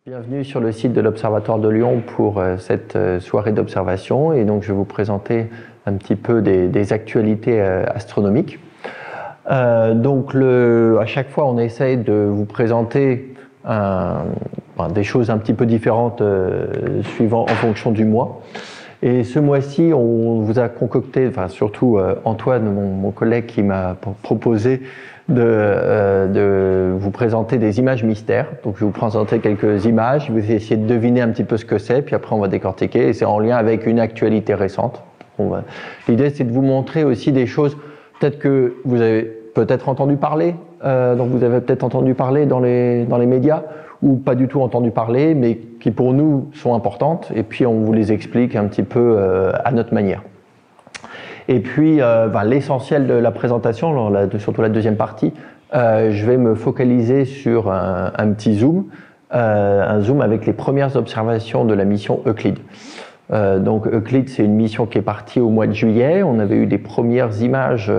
Bienvenue sur le site de l'Observatoire de Lyon pour cette soirée d'observation, et donc je vais vous présenter un petit peu des actualités astronomiques. À chaque fois on essaye de vous présenter des choses un petit peu différentes suivant en fonction du mois. Et ce mois-ci, on vous a concocté, surtout Antoine, mon collègue, qui m'a proposé de vous présenter des images mystères. Donc je vais vous présenter quelques images, vous allez essayer de deviner un petit peu ce que c'est, puis après on va décortiquer, et c'est en lien avec une actualité récente. L'idée, c'est de vous montrer aussi des choses peut-être que vous avez peut-être entendu parler, donc vous avez peut-être entendu parler dans les médias, ou pas du tout entendu parler, mais qui pour nous sont importantes, et puis on vous les explique un petit peu à notre manière. Et puis l'essentiel de la présentation, surtout la deuxième partie, je vais me focaliser sur un petit zoom, un zoom avec les premières observations de la mission Euclide. Donc Euclide, c'est une mission qui est partie au mois de juillet. On avait eu des premières images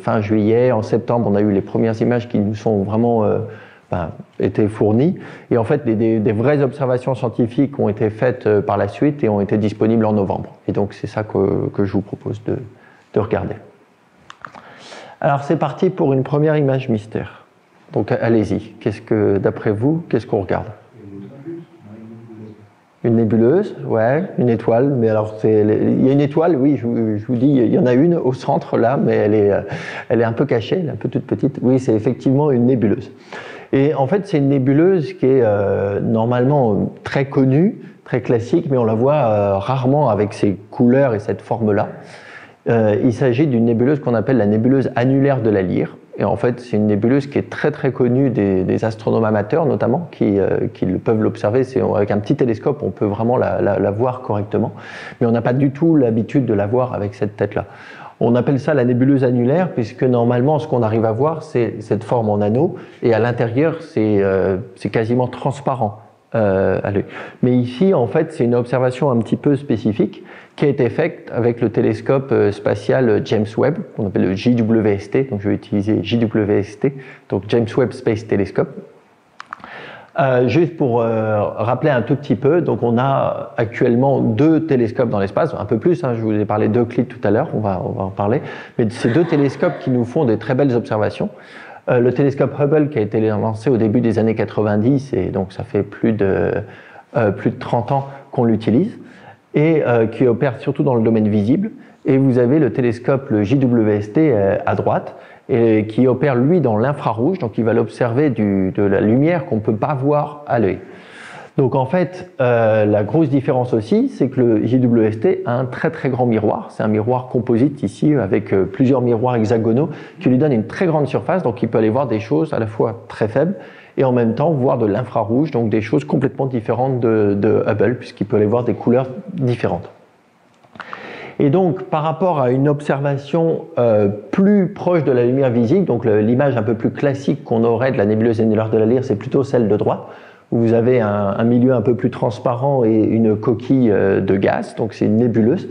fin juillet. En septembre, on a eu les premières images qui nous sont vraiment été fournies. Et en fait, des vraies observations scientifiques ont été faites par la suite et ont été disponibles en novembre. Et donc c'est ça que je vous propose de regarder. Alors c'est parti pour une première image mystère. Donc allez-y. D'après vous, qu'est-ce qu'on regarde? Une nébuleuse, ouais, une étoile. Mais alors il y a une étoile, oui, je vous dis, il y en a une au centre là, mais elle est un peu cachée, elle est un peu toute petite. Oui, c'est effectivement une nébuleuse. Et en fait, c'est une nébuleuse qui est normalement très connue, très classique, mais on la voit rarement avec ces couleurs et cette forme-là. Il s'agit d'une nébuleuse qu'on appelle la nébuleuse annulaire de la Lyre. Et en fait, c'est une nébuleuse qui est très très connue des astronomes amateurs notamment, qui peuvent l'observer. Avec un petit télescope, on peut vraiment la voir correctement. Mais on n'a pas du tout l'habitude de la voir avec cette tête-là. On appelle ça la nébuleuse annulaire, puisque normalement, ce qu'on arrive à voir, c'est cette forme en anneau, et à l'intérieur, c'est quasiment transparent à l'œil. Mais ici, en fait, c'est une observation un petit peu spécifique qui a été faite avec le télescope spatial James Webb, qu'on appelle le JWST, donc je vais utiliser JWST, donc James Webb Space Telescope. Juste pour rappeler un tout petit peu, donc on a actuellement 2 télescopes dans l'espace, un peu plus, je vous ai parlé d'Euclide tout à l'heure, on va en parler, mais c'est 2 télescopes qui nous font des très belles observations. Le télescope Hubble qui a été lancé au début des années 90, et donc ça fait plus de 30 ans qu'on l'utilise, et qui opère surtout dans le domaine visible. Et vous avez le télescope, le JWST, à droite, et qui opère lui dans l'infrarouge, donc il va l'observer de la lumière qu'on ne peut pas voir à l'œil. Donc en fait, la grosse différence aussi, c'est que le JWST a un très très grand miroir. C'est un miroir composite ici, avec plusieurs miroirs hexagonaux, qui lui donnent une très grande surface, donc il peut aller voir des choses à la fois très faibles, et en même temps voir de l'infrarouge, donc des choses complètement différentes de Hubble, puisqu'il peut aller voir des couleurs différentes. Et donc, par rapport à une observation plus proche de la lumière visible, donc l'image un peu plus classique qu'on aurait de la nébuleuse annulaire de la Lyre, c'est plutôt celle de droite, où vous avez un milieu un peu plus transparent et une coquille de gaz, donc c'est une nébuleuse.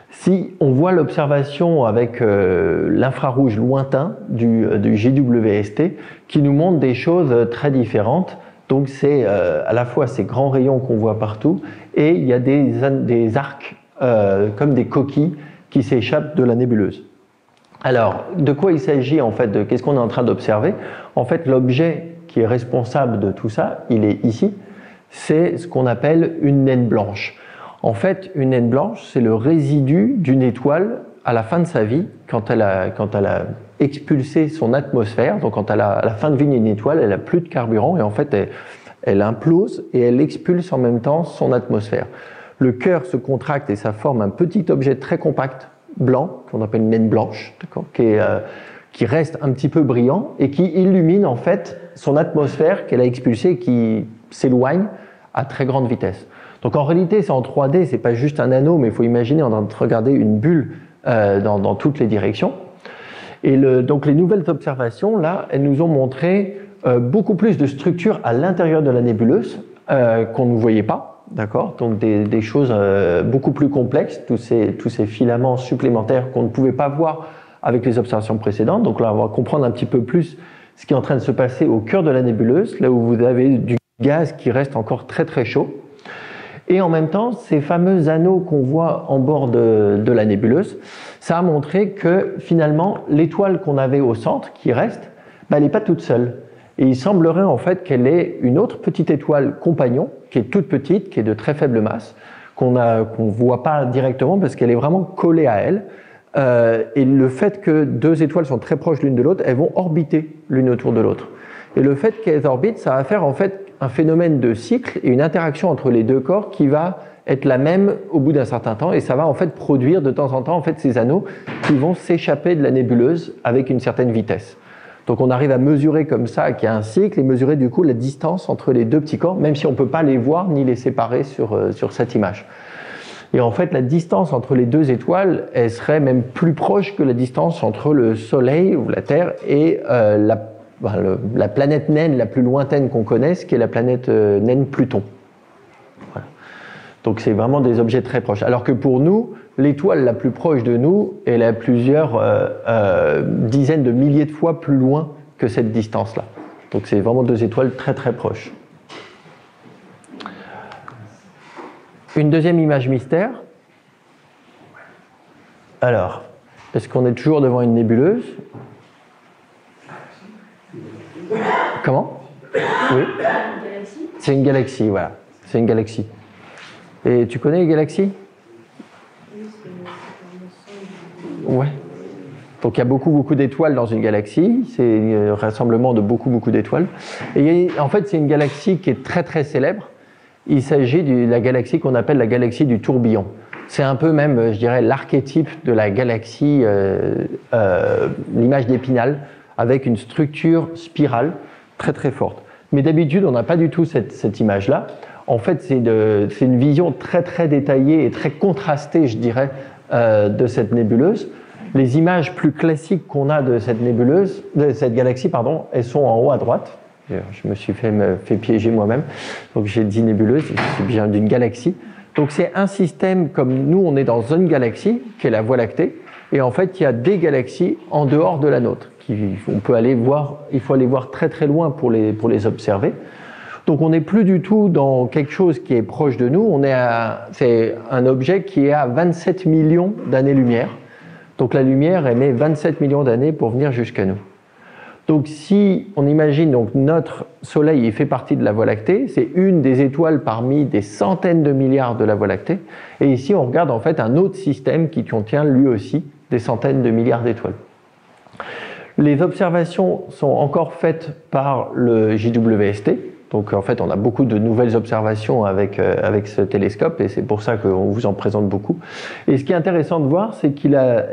Si on voit l'observation avec l'infrarouge lointain du JWST, qui nous montre des choses très différentes, donc c'est à la fois ces grands rayons qu'on voit partout, et il y a des arcs comme des coquilles qui s'échappent de la nébuleuse. Alors, de quoi il s'agit en fait? Qu'est-ce qu'on est en train d'observer? En fait, l'objet qui est responsable de tout ça, il est ici, c'est ce qu'on appelle une naine blanche. En fait, une naine blanche, c'est le résidu d'une étoile à la fin de sa vie, quand elle a expulsé son atmosphère. Donc quand à la fin de vie d'une étoile, elle n'a plus de carburant, et en fait, elle implose et elle expulse en même temps son atmosphère. Le cœur se contracte et ça forme un petit objet très compact, blanc, qu'on appelle une naine blanche, qui reste un petit peu brillant et qui illumine en fait son atmosphère qu'elle a expulsée et qui s'éloigne à très grande vitesse. Donc en réalité, c'est en 3D, c'est pas juste un anneau, mais il faut imaginer en train de regarder une bulle dans toutes les directions. Et donc les nouvelles observations, là, elles nous ont montré beaucoup plus de structures à l'intérieur de la nébuleuse qu'on ne voyait pas, d'accord? Donc des choses beaucoup plus complexes, tous ces filaments supplémentaires qu'on ne pouvait pas voir avec les observations précédentes. Donc là, on va comprendre un petit peu plus ce qui est en train de se passer au cœur de la nébuleuse, là où vous avez du gaz qui reste encore très très chaud. Et en même temps, ces fameux anneaux qu'on voit en bord de la nébuleuse, ça a montré que finalement, l'étoile qu'on avait au centre, qui reste, elle n'est pas toute seule. Et il semblerait en fait qu'elle est une autre petite étoile compagnon, qui est toute petite, qui est de très faible masse, qu'on ne voit pas directement parce qu'elle est vraiment collée à elle. Et le fait que deux étoiles sont très proches l'une de l'autre, elles vont orbiter l'une autour de l'autre. Et le fait qu'elles orbitent, ça va faire en fait un phénomène de cycle et une interaction entre les deux corps qui va être la même au bout d'un certain temps, et ça va en fait produire de temps en temps en fait ces anneaux qui vont s'échapper de la nébuleuse avec une certaine vitesse. Donc on arrive à mesurer comme ça qu'il y a un cycle et mesurer du coup la distance entre les deux petits corps, même si on ne peut pas les voir ni les séparer sur cette image. Et en fait, la distance entre les deux étoiles, elle serait même plus proche que la distance entre le Soleil ou la Terre et la planète naine la plus lointaine qu'on connaisse, qui est la planète naine Pluton. Voilà. Donc c'est vraiment des objets très proches. Alors que pour nous, l'étoile la plus proche de nous, elle est à plusieurs dizaines de milliers de fois plus loin que cette distance-là. Donc c'est vraiment deux étoiles très très proches. Une deuxième image mystère. Alors, est-ce qu'on est toujours devant une nébuleuse? Comment? Oui. C'est une galaxie, voilà. C'est une galaxie. Et tu connais les galaxies? Ouais. Donc il y a beaucoup d'étoiles dans une galaxie. C'est un rassemblement de beaucoup d'étoiles. Et en fait, c'est une galaxie qui est très très célèbre. Il s'agit de la galaxie qu'on appelle la galaxie du tourbillon. C'est un peu même, je dirais, l'archétype de la galaxie, l'image d'Épinal, avec une structure spirale très très forte. Mais d'habitude, on n'a pas du tout cette image-là. En fait, c'est une vision très très détaillée et très contrastée, je dirais, de cette nébuleuse. Les images plus classiques qu'on a de cette nébuleuse, de cette galaxie, pardon, elles sont en haut à droite. Je me suis fait piéger moi-même, donc j'ai dit nébuleuse, c'est bien d'une galaxie. Donc c'est un système comme nous, on est dans une galaxie, qui est la Voie lactée, et en fait il y a des galaxies en dehors de la nôtre. On peut aller voir, il faut aller voir très très loin pour les observer. Donc on n'est plus du tout dans quelque chose qui est proche de nous, c'est un objet qui est à 27 millions d'années-lumière. Donc la lumière, elle met 27 millions d'années pour venir jusqu'à nous. Donc si on imagine donc notre Soleil, il fait partie de la Voie lactée, c'est une des étoiles parmi des centaines de milliards de la Voie lactée, et ici on regarde en fait un autre système qui contient lui aussi des centaines de milliards d'étoiles. Les observations sont encore faites par le JWST, donc en fait on a beaucoup de nouvelles observations avec ce télescope, et c'est pour ça qu'on vous en présente beaucoup. Et ce qui est intéressant de voir, c'est qu'il a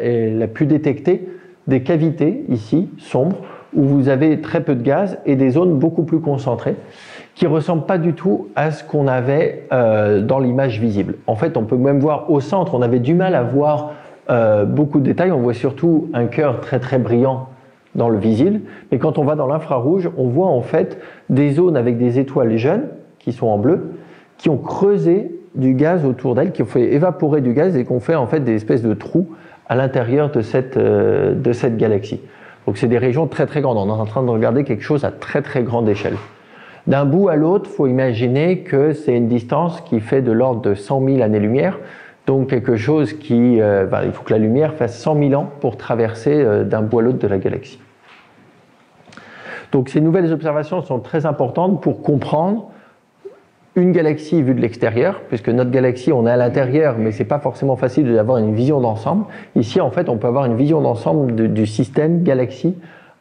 pu détecter des cavités ici, sombres, où vous avez très peu de gaz et des zones beaucoup plus concentrées qui ne ressemblent pas du tout à ce qu'on avait dans l'image visible. En fait, on peut même voir au centre, on avait du mal à voir beaucoup de détails, on voit surtout un cœur très très brillant dans le visible, mais quand on va dans l'infrarouge, on voit en fait des zones avec des étoiles jeunes, qui sont en bleu, qui ont creusé du gaz autour d'elles, qui ont fait évaporer du gaz et qui ont fait en fait des espèces de trous à l'intérieur de cette galaxie. Donc c'est des régions très très grandes, on est en train de regarder quelque chose à très très grande échelle. D'un bout à l'autre, il faut imaginer que c'est une distance qui fait de l'ordre de 100 000 années-lumière, donc quelque chose qui... il faut que la lumière fasse 100 000 ans pour traverser d'un bout à l'autre de la galaxie. Donc ces nouvelles observations sont très importantes pour comprendre une galaxie vue de l'extérieur, puisque notre galaxie, on est à l'intérieur, mais c'est pas forcément facile d'avoir une vision d'ensemble. Ici, en fait, on peut avoir une vision d'ensemble du système galaxie,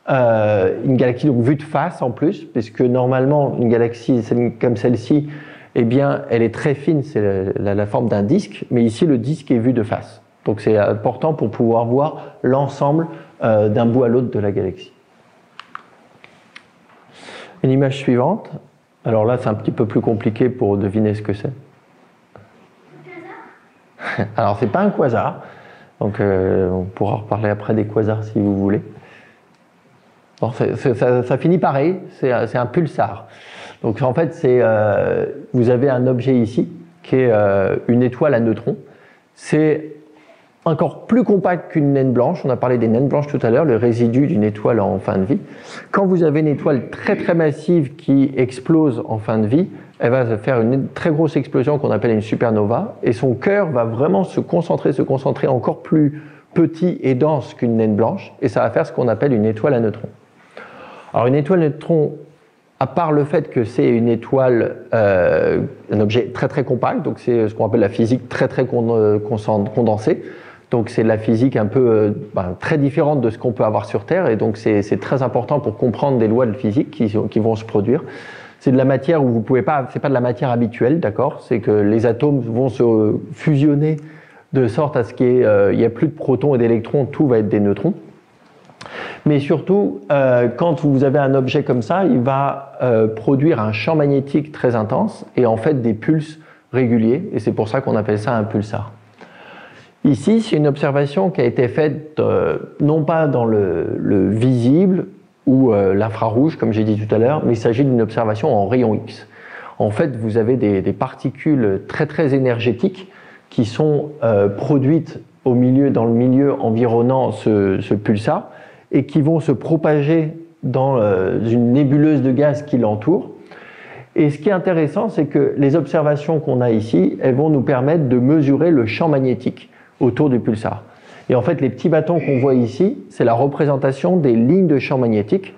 une galaxie donc vue de face en plus, puisque normalement, une galaxie comme celle-ci, eh bien, elle est très fine, c'est la forme d'un disque, mais ici, le disque est vu de face. Donc c'est important pour pouvoir voir l'ensemble d'un bout à l'autre de la galaxie. Une image suivante. Alors là, c'est un petit peu plus compliqué pour deviner ce que c'est. Alors, c'est pas un quasar. Donc, on pourra reparler après des quasars si vous voulez. Bon, ça finit pareil, c'est un pulsar. Donc, en fait, vous avez un objet ici qui est une étoile à neutrons. C'est encore plus compact qu'une naine blanche. On a parlé des naines blanches tout à l'heure, le résidu d'une étoile en fin de vie. Quand vous avez une étoile très très massive qui explose en fin de vie, elle va faire une très grosse explosion qu'on appelle une supernova, et son cœur va vraiment se concentrer encore plus petit et dense qu'une naine blanche, et ça va faire ce qu'on appelle une étoile à neutrons. Alors une étoile à neutrons, à part le fait que c'est une étoile, un objet très très compact, donc c'est ce qu'on appelle la physique très très condensée, donc c'est la physique un peu très différente de ce qu'on peut avoir sur Terre, et donc c'est très important pour comprendre des lois de physique qui vont se produire. C'est de la matière où vous pouvez pas, c'est pas de la matière habituelle, d'accord? C'est que les atomes vont se fusionner de sorte à ce qu'il n'y ait plus de protons et d'électrons, tout va être des neutrons. Mais surtout, quand vous avez un objet comme ça, il va produire un champ magnétique très intense et en fait des pulses réguliers, et c'est pour ça qu'on appelle ça un pulsar. Ici, c'est une observation qui a été faite non pas dans le visible ou l'infrarouge, comme j'ai dit tout à l'heure, mais il s'agit d'une observation en rayon X. En fait, vous avez des particules très très énergétiques qui sont produites dans le milieu environnant ce pulsar et qui vont se propager dans une nébuleuse de gaz qui l'entoure. Et ce qui est intéressant, c'est que les observations qu'on a ici, elles vont nous permettre de mesurer le champ magnétique autour du pulsar. Et en fait, les petits bâtons qu'on voit ici, c'est la représentation des lignes de champ magnétique.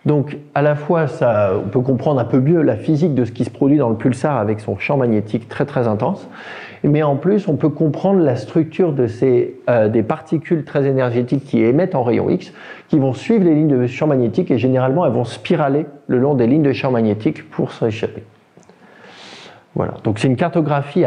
Donc, à la fois, on peut comprendre un peu mieux la physique de ce qui se produit dans le pulsar avec son champ magnétique très très intense. Mais en plus, on peut comprendre la structure de des particules très énergétiques qui émettent en rayon X, qui vont suivre les lignes de champ magnétique et généralement, elles vont spiraler le long des lignes de champ magnétique pour s'échapper. Voilà. Donc, c'est une cartographie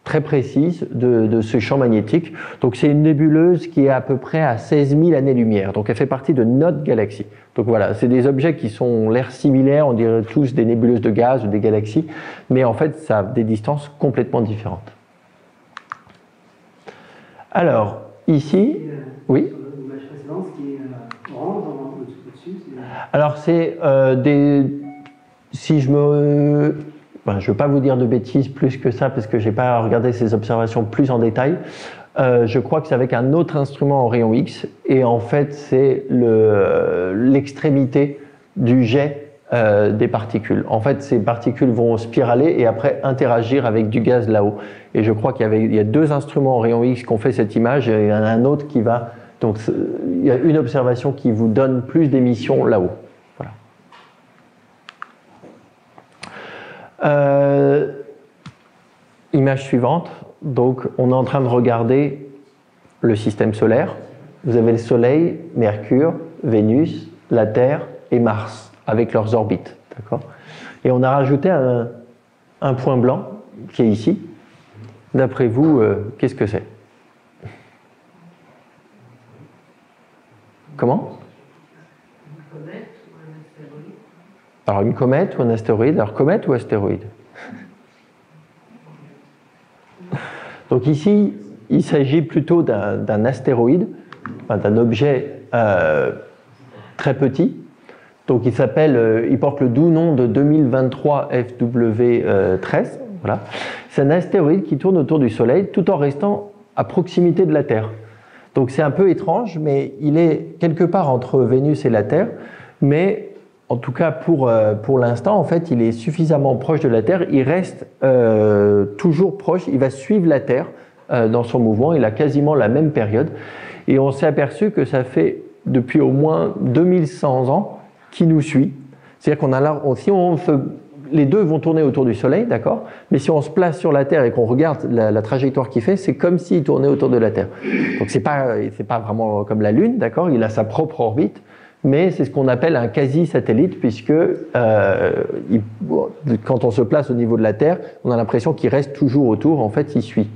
très précise de ce champ magnétique. Donc c'est une nébuleuse qui est à peu près à 16 000 années-lumière. Donc elle fait partie de notre galaxie. Donc voilà, c'est des objets qui sont l'air similaires, on dirait tous des nébuleuses de gaz ou des galaxies, mais en fait ça a des distances complètement différentes. Alors, ici, oui. L'image précédente, ce qui est orange au-dessus, alors c'est si je me... je ne veux pas vous dire de bêtises plus que ça parce que je n'ai pas regardé ces observations plus en détail. Je crois que c'est avec un autre instrument en rayon X et en fait c'est l'extrémité du jet des particules. En fait ces particules vont spiraler et après interagir avec du gaz là-haut. Et je crois qu'il y a deux instruments en rayon X qui ont fait cette image et il y en a un autre qui va... Donc il y a une observation qui vous donne plus d'émissions là-haut. Image suivante, donc on est en train de regarder le système solaire. Vous avez le Soleil, Mercure, Vénus, la Terre et Mars avec leurs orbites, d'accord ? Et on a rajouté un point blanc qui est ici. D'après vous, qu'est-ce que c'est ? Comment ? Alors une comète ou un astéroïde. Alors comète ou astéroïde? Donc ici, il s'agit plutôt d'un astéroïde, d'un objet très petit. Donc il porte le doux nom de 2023 FW13. Voilà. C'est un astéroïde qui tourne autour du Soleil tout en restant à proximité de la Terre. Donc c'est un peu étrange, mais il est quelque part entre Vénus et la Terre, mais en tout cas, pour l'instant, en fait, il est suffisamment proche de la Terre. Il reste toujours proche. Il va suivre la Terre dans son mouvement. Il a quasiment la même période. Et on s'est aperçu que ça fait depuis au moins 2100 ans qu'il nous suit. C'est-à-dire qu'on a là, les deux vont tourner autour du Soleil, d'accord ? Mais si on se place sur la Terre et qu'on regarde la trajectoire qu'il fait, c'est comme s'il tournait autour de la Terre. Donc c'est pas vraiment comme la Lune, d'accord ? Il a sa propre orbite. Mais c'est ce qu'on appelle un quasi-satellite, puisque quand on se place au niveau de la Terre, on a l'impression qu'il reste toujours autour, en fait il suit.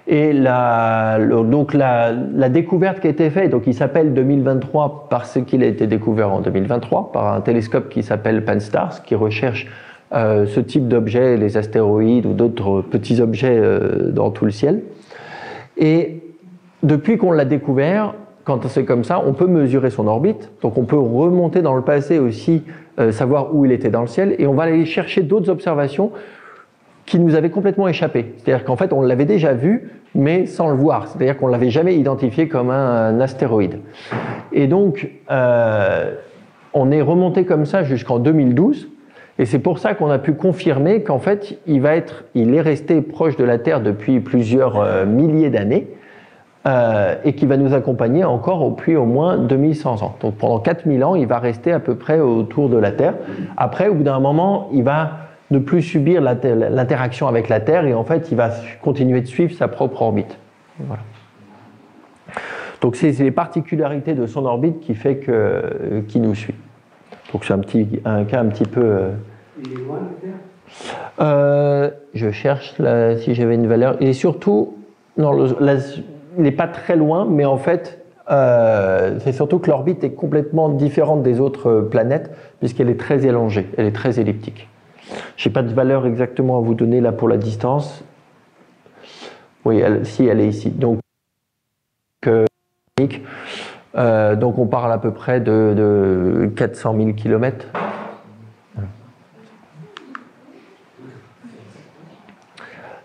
Et donc la découverte qui a été faite, donc il s'appelle 2023 parce qu'il a été découvert en 2023 par un télescope qui s'appelle Pan-STARRS, qui recherche ce type d'objets, les astéroïdes ou d'autres petits objets dans tout le ciel. Et depuis qu'on l'a découvert, quand c'est comme ça, on peut mesurer son orbite, donc on peut remonter dans le passé aussi, savoir où il était dans le ciel, et on va aller chercher d'autres observations qui nous avait complètement échappé. C'est-à-dire qu'en fait, on l'avait déjà vu, mais sans le voir. C'est-à-dire qu'on ne l'avait jamais identifié comme un astéroïde. Et donc, on est remonté comme ça jusqu'en 2012, et c'est pour ça qu'on a pu confirmer qu'en fait, il est resté proche de la Terre depuis plusieurs milliers d'années, et qui va nous accompagner encore au moins 2100 ans. Donc pendant 4000 ans, il va rester à peu près autour de la Terre. Après, au bout d'un moment, il va ne plus subir l'interaction avec la Terre, et en fait, il va continuer de suivre sa propre orbite. Voilà. Donc c'est les particularités de son orbite qui fait qu'il nous suit. Donc c'est un cas un petit peu... Il est loin de la Terre ? Je cherche si j'avais une valeur. Et surtout, non, il n'est pas très loin, mais en fait, c'est surtout que l'orbite est complètement différente des autres planètes, puisqu'elle est très élongée, elle est très elliptique. Je n'ai pas de valeur exactement à vous donner là pour la distance. Oui, elle est ici. Donc on parle à peu près de 400 000 km.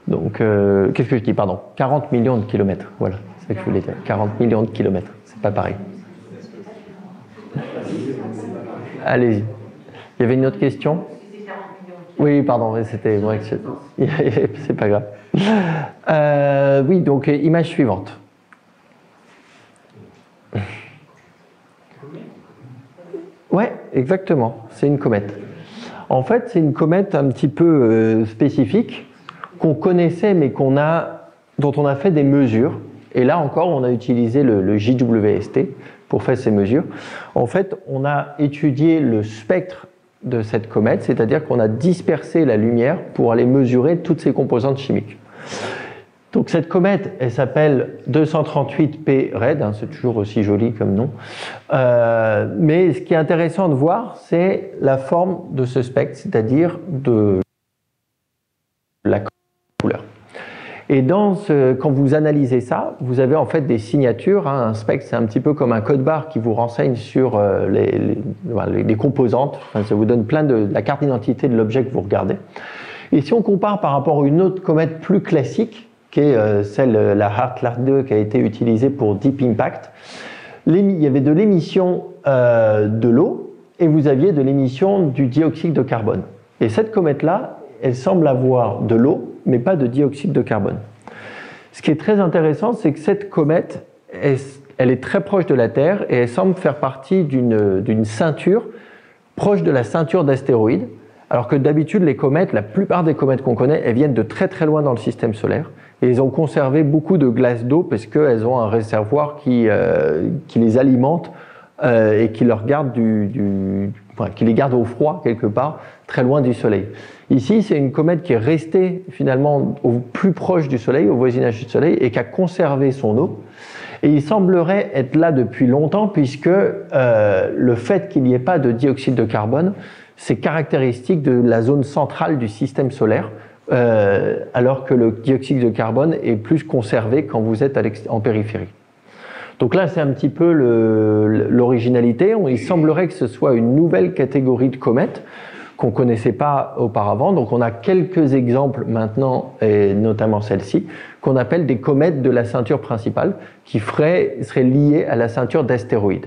Donc, qu'est-ce que je dis, pardon, 40 millions de kilomètres, voilà, c'est ce que je voulais dire, 40 millions de kilomètres, c'est pas pareil. Allez-y. Il y avait une autre question ? Oui, pardon, c'était vrai que c'est pas grave. Oui, donc, image suivante. Ouais, exactement, c'est une comète. En fait, c'est une comète un petit peu spécifique, qu'on connaissait mais dont on a fait des mesures. Et là encore, on a utilisé le JWST pour faire ces mesures. En fait, on a étudié le spectre de cette comète, c'est-à-dire qu'on a dispersé la lumière pour aller mesurer toutes ses composantes chimiques. Donc cette comète, elle s'appelle 238P Red, hein, c'est toujours aussi joli comme nom. Mais ce qui est intéressant de voir, c'est la forme de ce spectre, c'est-à-dire de la couleur. Et quand vous analysez ça, vous avez en fait des signatures. Hein, un spectre, c'est un petit peu comme un code barre qui vous renseigne sur les composantes. Enfin, ça vous donne la carte d'identité de l'objet que vous regardez. Et si on compare par rapport à une autre comète plus classique, qui est la Hartlard 2 qui a été utilisée pour Deep Impact, il y avait de l'émission de l'eau et vous aviez de l'émission du dioxyde de carbone. Et cette comète-là, elle semble avoir de l'eau, mais pas de dioxyde de carbone. Ce qui est très intéressant, c'est que cette comète, elle est très proche de la Terre et elle semble faire partie d'une ceinture proche de la ceinture d'astéroïdes, alors que d'habitude, les comètes, la plupart des comètes qu'on connaît, elles viennent de très très loin dans le système solaire. Et ils ont conservé beaucoup de glace d'eau parce qu'elles ont un réservoir qui les alimente et qui qui les garde au froid quelque part, très loin du Soleil. Ici, c'est une comète qui est restée finalement au plus proche du Soleil, au voisinage du Soleil, et qui a conservé son eau. Et il semblerait être là depuis longtemps, puisque le fait qu'il n'y ait pas de dioxyde de carbone, c'est caractéristique de la zone centrale du système solaire, alors que le dioxyde de carbone est plus conservé quand vous êtes en périphérie. Donc là, c'est un petit peu l'originalité. Il semblerait que ce soit une nouvelle catégorie de comètes qu'on ne connaissait pas auparavant. Donc on a quelques exemples maintenant, et notamment celle-ci, qu'on appelle des comètes de la ceinture principale, qui seraient liées à la ceinture d'astéroïdes.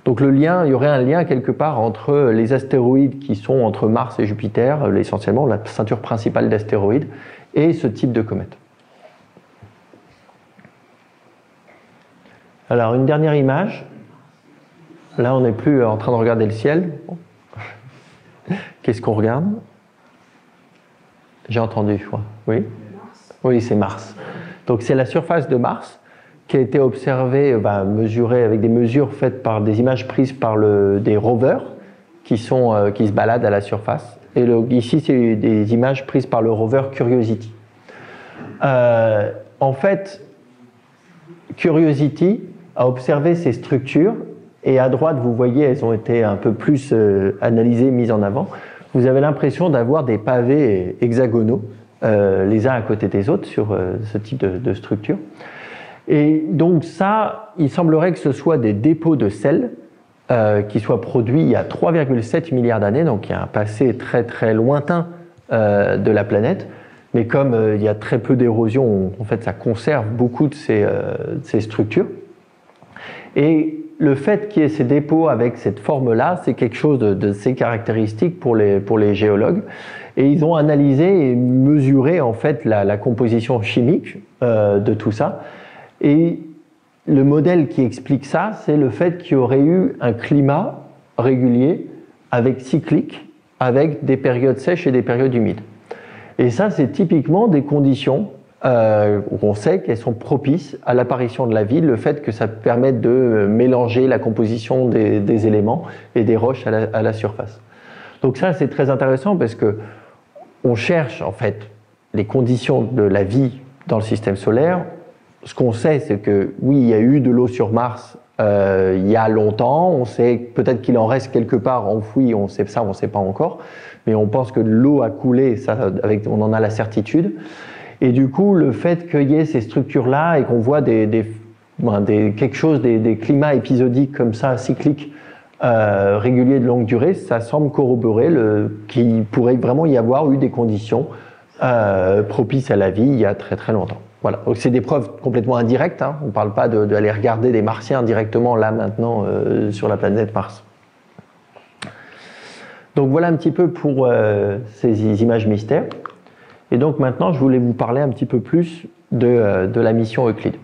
Donc il y aurait un lien quelque part entre les astéroïdes qui sont entre Mars et Jupiter, essentiellement la ceinture principale d'astéroïdes, et ce type de comète. Alors une dernière image. Là, on n'est plus en train de regarder le ciel. Qu'est-ce qu'on regarde? J'ai entendu, je crois. Oui? Oui, c'est Mars. Donc c'est la surface de Mars qui a été observée, mesurée avec des mesures faites par des images prises par des rovers qui se baladent à la surface. Et ici, c'est des images prises par le rover Curiosity. En fait, Curiosity a observé ces structures et à droite, vous voyez, elles ont été un peu plus analysées, mises en avant. Vous avez l'impression d'avoir des pavés hexagonaux, les uns à côté des autres, sur ce type de structure. Et donc ça, il semblerait que ce soit des dépôts de sel qui soient produits il y a 3,7 milliards d'années, donc il y a un passé très très lointain de la planète, Mais comme il y a très peu d'érosion, en fait, ça conserve beaucoup de ces structures. Et le fait qu'il y ait ces dépôts avec cette forme-là, c'est quelque chose de ces caractéristiques pour les géologues. Et ils ont analysé et mesuré en fait la composition chimique de tout ça. Et le modèle qui explique ça, c'est le fait qu'il y aurait eu un climat régulier, cyclique, avec des périodes sèches et des périodes humides. Et ça, c'est typiquement des conditions où on sait qu'elles sont propices à l'apparition de la vie, le fait que ça permette de mélanger la composition des éléments et des roches à la surface. Donc ça, c'est très intéressant parce que on cherche en fait les conditions de la vie dans le système solaire. Ce qu'on sait, c'est que oui, il y a eu de l'eau sur Mars il y a longtemps. On sait peut-être qu'il en reste quelque part enfoui. On sait ça, on ne sait pas encore. Mais on pense que l'eau a coulé. Ça, on en a la certitude. Et du coup, le fait qu'il y ait ces structures-là et qu'on voit quelque chose, des climats épisodiques comme ça, cycliques, réguliers de longue durée, ça semble corroborer qu'il pourrait vraiment y avoir eu des conditions propices à la vie il y a très très longtemps. Voilà. Donc c'est des preuves complètement indirectes. Hein. On ne parle pas d'aller regarder des Martiens directement là maintenant sur la planète Mars. Donc voilà un petit peu pour ces images mystères. Et donc maintenant, je voulais vous parler un petit peu plus de la mission Euclide.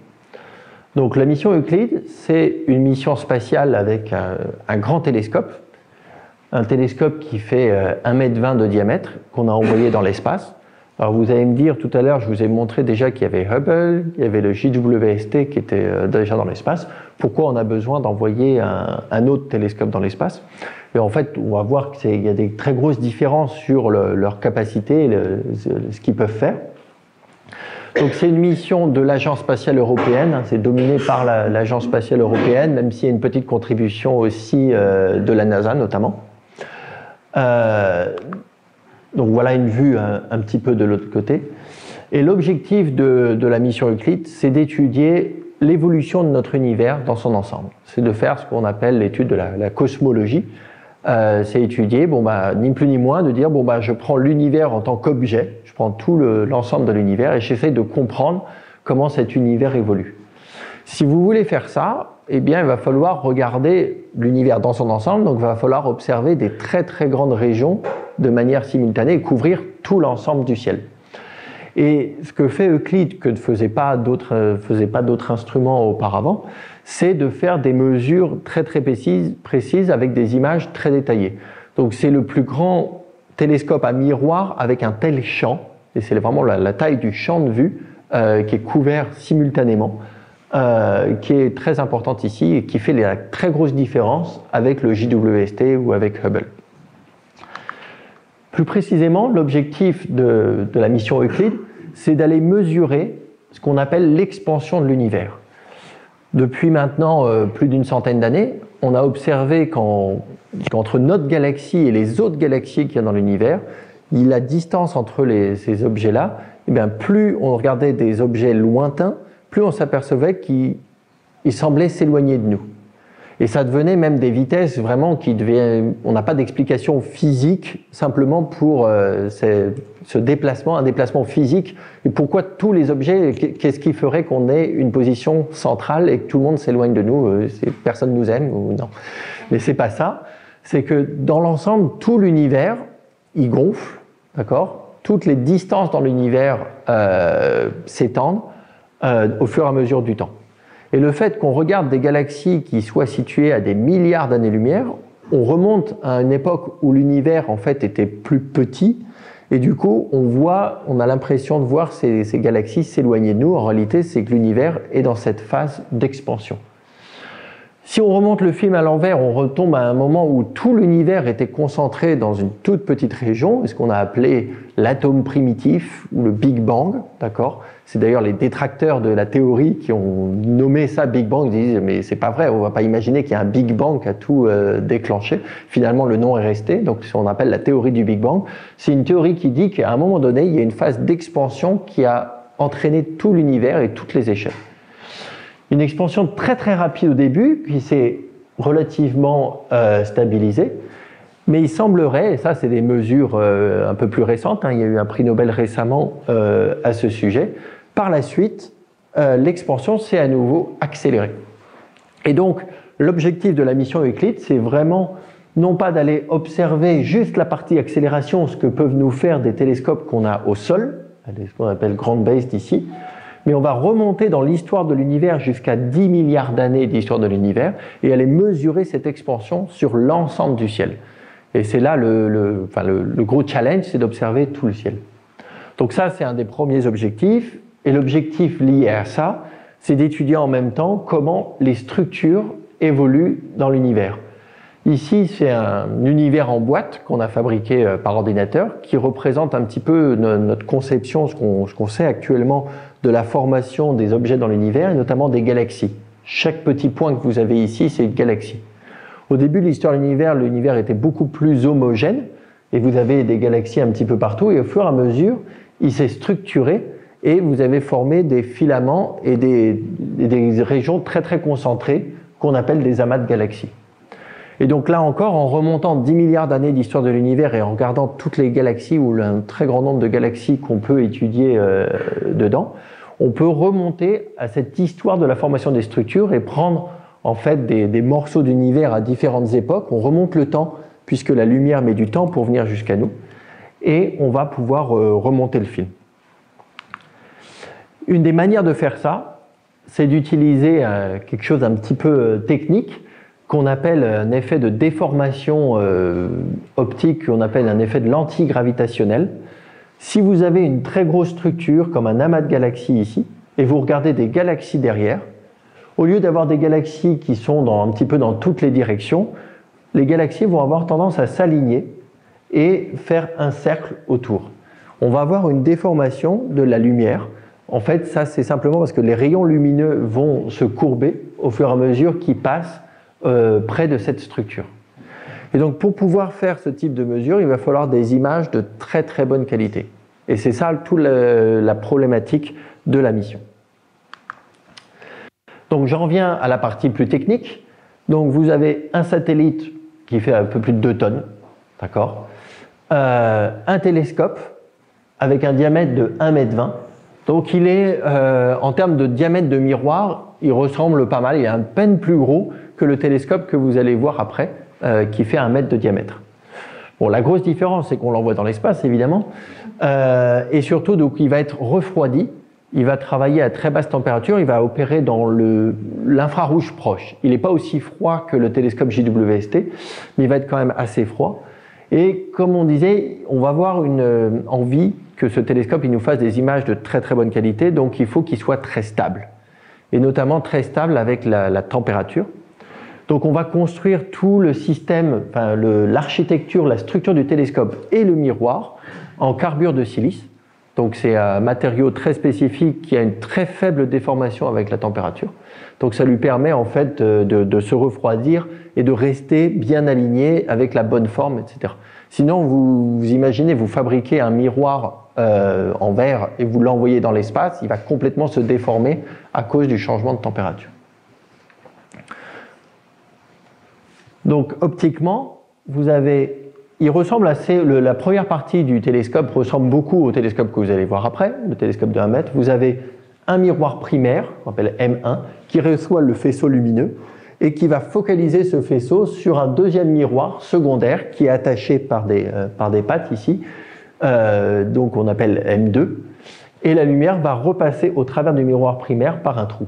Donc la mission Euclide, c'est une mission spatiale avec un grand télescope, un télescope qui fait 1,20 m de diamètre, qu'on a envoyé dans l'espace. Alors vous allez me dire, tout à l'heure, je vous ai montré déjà qu'il y avait Hubble, il y avait le JWST qui était déjà dans l'espace. Pourquoi on a besoin d'envoyer un autre télescope dans l'espace? Et en fait, on va voir qu'il y a des très grosses différences sur leur capacité, ce qu'ils peuvent faire. Donc c'est une mission de l'Agence spatiale européenne, hein, c'est dominé par l'Agence spatiale européenne, même s'il y a une petite contribution aussi de la NASA notamment. Donc voilà une vue un petit peu de l'autre côté. Et l'objectif de la mission Euclide, c'est d'étudier l'évolution de notre univers dans son ensemble. C'est de faire ce qu'on appelle l'étude de la cosmologie. C'est étudier, ni plus ni moins, de dire je prends l'univers en tant qu'objet, je prends tout l'ensemble de l'univers et j'essaie de comprendre comment cet univers évolue. Si vous voulez faire ça, eh bien, il va falloir regarder l'univers dans son ensemble, donc il va falloir observer des très très grandes régions de manière simultanée et couvrir tout l'ensemble du ciel. Et ce que fait Euclide, que ne faisaient pas d'autres instruments auparavant, c'est de faire des mesures très très précises avec des images très détaillées. Donc c'est le plus grand télescope à miroir avec un tel champ, et c'est vraiment la taille du champ de vue qui est couvert simultanément, qui est très importante ici et qui fait la très grosse différence avec le JWST ou avec Hubble. Plus précisément, l'objectif de la mission Euclide, c'est d'aller mesurer ce qu'on appelle l'expansion de l'univers. Depuis maintenant plus d'une centaine d'années, on a observé qu'entre notre galaxie et les autres galaxies qu'il y a dans l'univers, la distance entre ces objets-là, plus on regardait des objets lointains, plus on s'apercevait qu'ils semblaient s'éloigner de nous. Et ça devenait même des vitesses vraiment on n'a pas d'explication physique simplement pour ce déplacement, un déplacement physique. Et pourquoi tous les objets, qu'est-ce qui ferait qu'on ait une position centrale et que tout le monde s'éloigne de nous, personne nous aime ou non. Mais c'est pas ça. C'est que dans l'ensemble, tout l'univers, il gonfle, d'accord ? Toutes les distances dans l'univers s'étendent au fur et à mesure du temps. Et le fait qu'on regarde des galaxies qui soient situées à des milliards d'années-lumière, on remonte à une époque où l'univers en fait était plus petit, et du coup on a l'impression de voir ces galaxies s'éloigner de nous. En réalité, c'est que l'univers est dans cette phase d'expansion. Si on remonte le film à l'envers, on retombe à un moment où tout l'univers était concentré dans une toute petite région, ce qu'on a appelé l'atome primitif ou le Big Bang, d'accord ? C'est d'ailleurs les détracteurs de la théorie qui ont nommé ça Big Bang, ils disent mais c'est pas vrai, on va pas imaginer qu'il y a un Big Bang qui a tout déclenché. Finalement, le nom est resté, donc ce qu'on appelle la théorie du Big Bang. C'est une théorie qui dit qu'à un moment donné, il y a une phase d'expansion qui a entraîné tout l'univers et toutes les échelles. Une expansion très très rapide au début, qui s'est relativement stabilisée, Mais il semblerait, et ça c'est des mesures un peu plus récentes, hein, il y a eu un prix Nobel récemment à ce sujet, par la suite, l'expansion s'est à nouveau accélérée. Et donc, l'objectif de la mission Euclide, c'est vraiment non pas d'aller observer juste la partie accélération, ce que peuvent nous faire des télescopes qu'on a au sol, ce qu'on appelle ground-based ici, mais on va remonter dans l'histoire de l'univers jusqu'à 10 milliards d'années d'histoire de l'univers et aller mesurer cette expansion sur l'ensemble du ciel. Et c'est là le gros challenge, c'est d'observer tout le ciel. Donc ça, c'est un des premiers objectifs. Et l'objectif lié à ça, c'est d'étudier en même temps comment les structures évoluent dans l'univers. Ici, c'est un univers en boîte qu'on a fabriqué par ordinateur qui représente un petit peu notre conception, ce qu'on sait actuellement de la formation des objets dans l'univers et notamment des galaxies. Chaque petit point que vous avez ici, c'est une galaxie. Au début de l'histoire de l'univers était beaucoup plus homogène et vous avez des galaxies un petit peu partout et au fur et à mesure, il s'est structuré et vous avez formé des filaments et des régions très très concentrées qu'on appelle des amas de galaxies. Et donc là encore, en remontant 10 milliards d'années d'histoire de l'univers et en regardant toutes les galaxies ou un très grand nombre de galaxies qu'on peut étudier dedans, on peut remonter à cette histoire de la formation des structures et prendre en fait des morceaux d'univers à différentes époques. On remonte le temps puisque la lumière met du temps pour venir jusqu'à nous et on va pouvoir remonter le film. Une des manières de faire ça, c'est d'utiliser quelque chose d'un petit peu technique qu'on appelle un effet de déformation optique, qu'on appelle un effet de lentille gravitationnelle. Si vous avez une très grosse structure comme un amas de galaxies ici, et vous regardez des galaxies derrière, au lieu d'avoir des galaxies qui sont un petit peu dans toutes les directions, les galaxies vont avoir tendance à s'aligner et faire un cercle autour. On va avoir une déformation de la lumière. En fait, ça c'est simplement parce que les rayons lumineux vont se courber au fur et à mesure qu'ils passent près de cette structure. Et donc pour pouvoir faire ce type de mesure, il va falloir des images de très très bonne qualité. Et c'est ça toute la problématique de la mission. Donc j'en reviens à la partie plus technique. Donc vous avez un satellite qui fait un peu plus de 2 tonnes, d'accord, un télescope avec un diamètre de 1,20 m. Donc il est, en termes de diamètre de miroir, il ressemble pas mal, il est à peine plus gros que le télescope que vous allez voir après, qui fait 1 mètre de diamètre. Bon, la grosse différence, c'est qu'on l'envoie dans l'espace, évidemment, et surtout, donc, il va être refroidi, il va travailler à très basse température, il va opérer dans l'infrarouge proche. Il n'est pas aussi froid que le télescope JWST, mais il va être quand même assez froid. Et comme on disait, on va avoir une envie que ce télescope il nous fasse des images de très très bonne qualité, donc il faut qu'il soit très stable, et notamment très stable avec la température. Donc on va construire tout le système, enfin l'architecture, la structure du télescope et le miroir en carbure de silice. Donc c'est un matériau très spécifique qui a une très faible déformation avec la température. Donc ça lui permet en fait de se refroidir et de rester bien aligné avec la bonne forme, etc. Sinon vous imaginez, vous fabriquez un miroir en verre et vous l'envoyez dans l'espace, il va complètement se déformer à cause du changement de température. Donc optiquement, il ressemble assez, la première partie du télescope ressemble beaucoup au télescope que vous allez voir après, le télescope de 1 mètre. Vous avez un miroir primaire, qu'on appelle M1, qui reçoit le faisceau lumineux et qui va focaliser ce faisceau sur un deuxième miroir secondaire qui est attaché par des pattes ici, donc on appelle M2, et la lumière va repasser au travers du miroir primaire par un trou.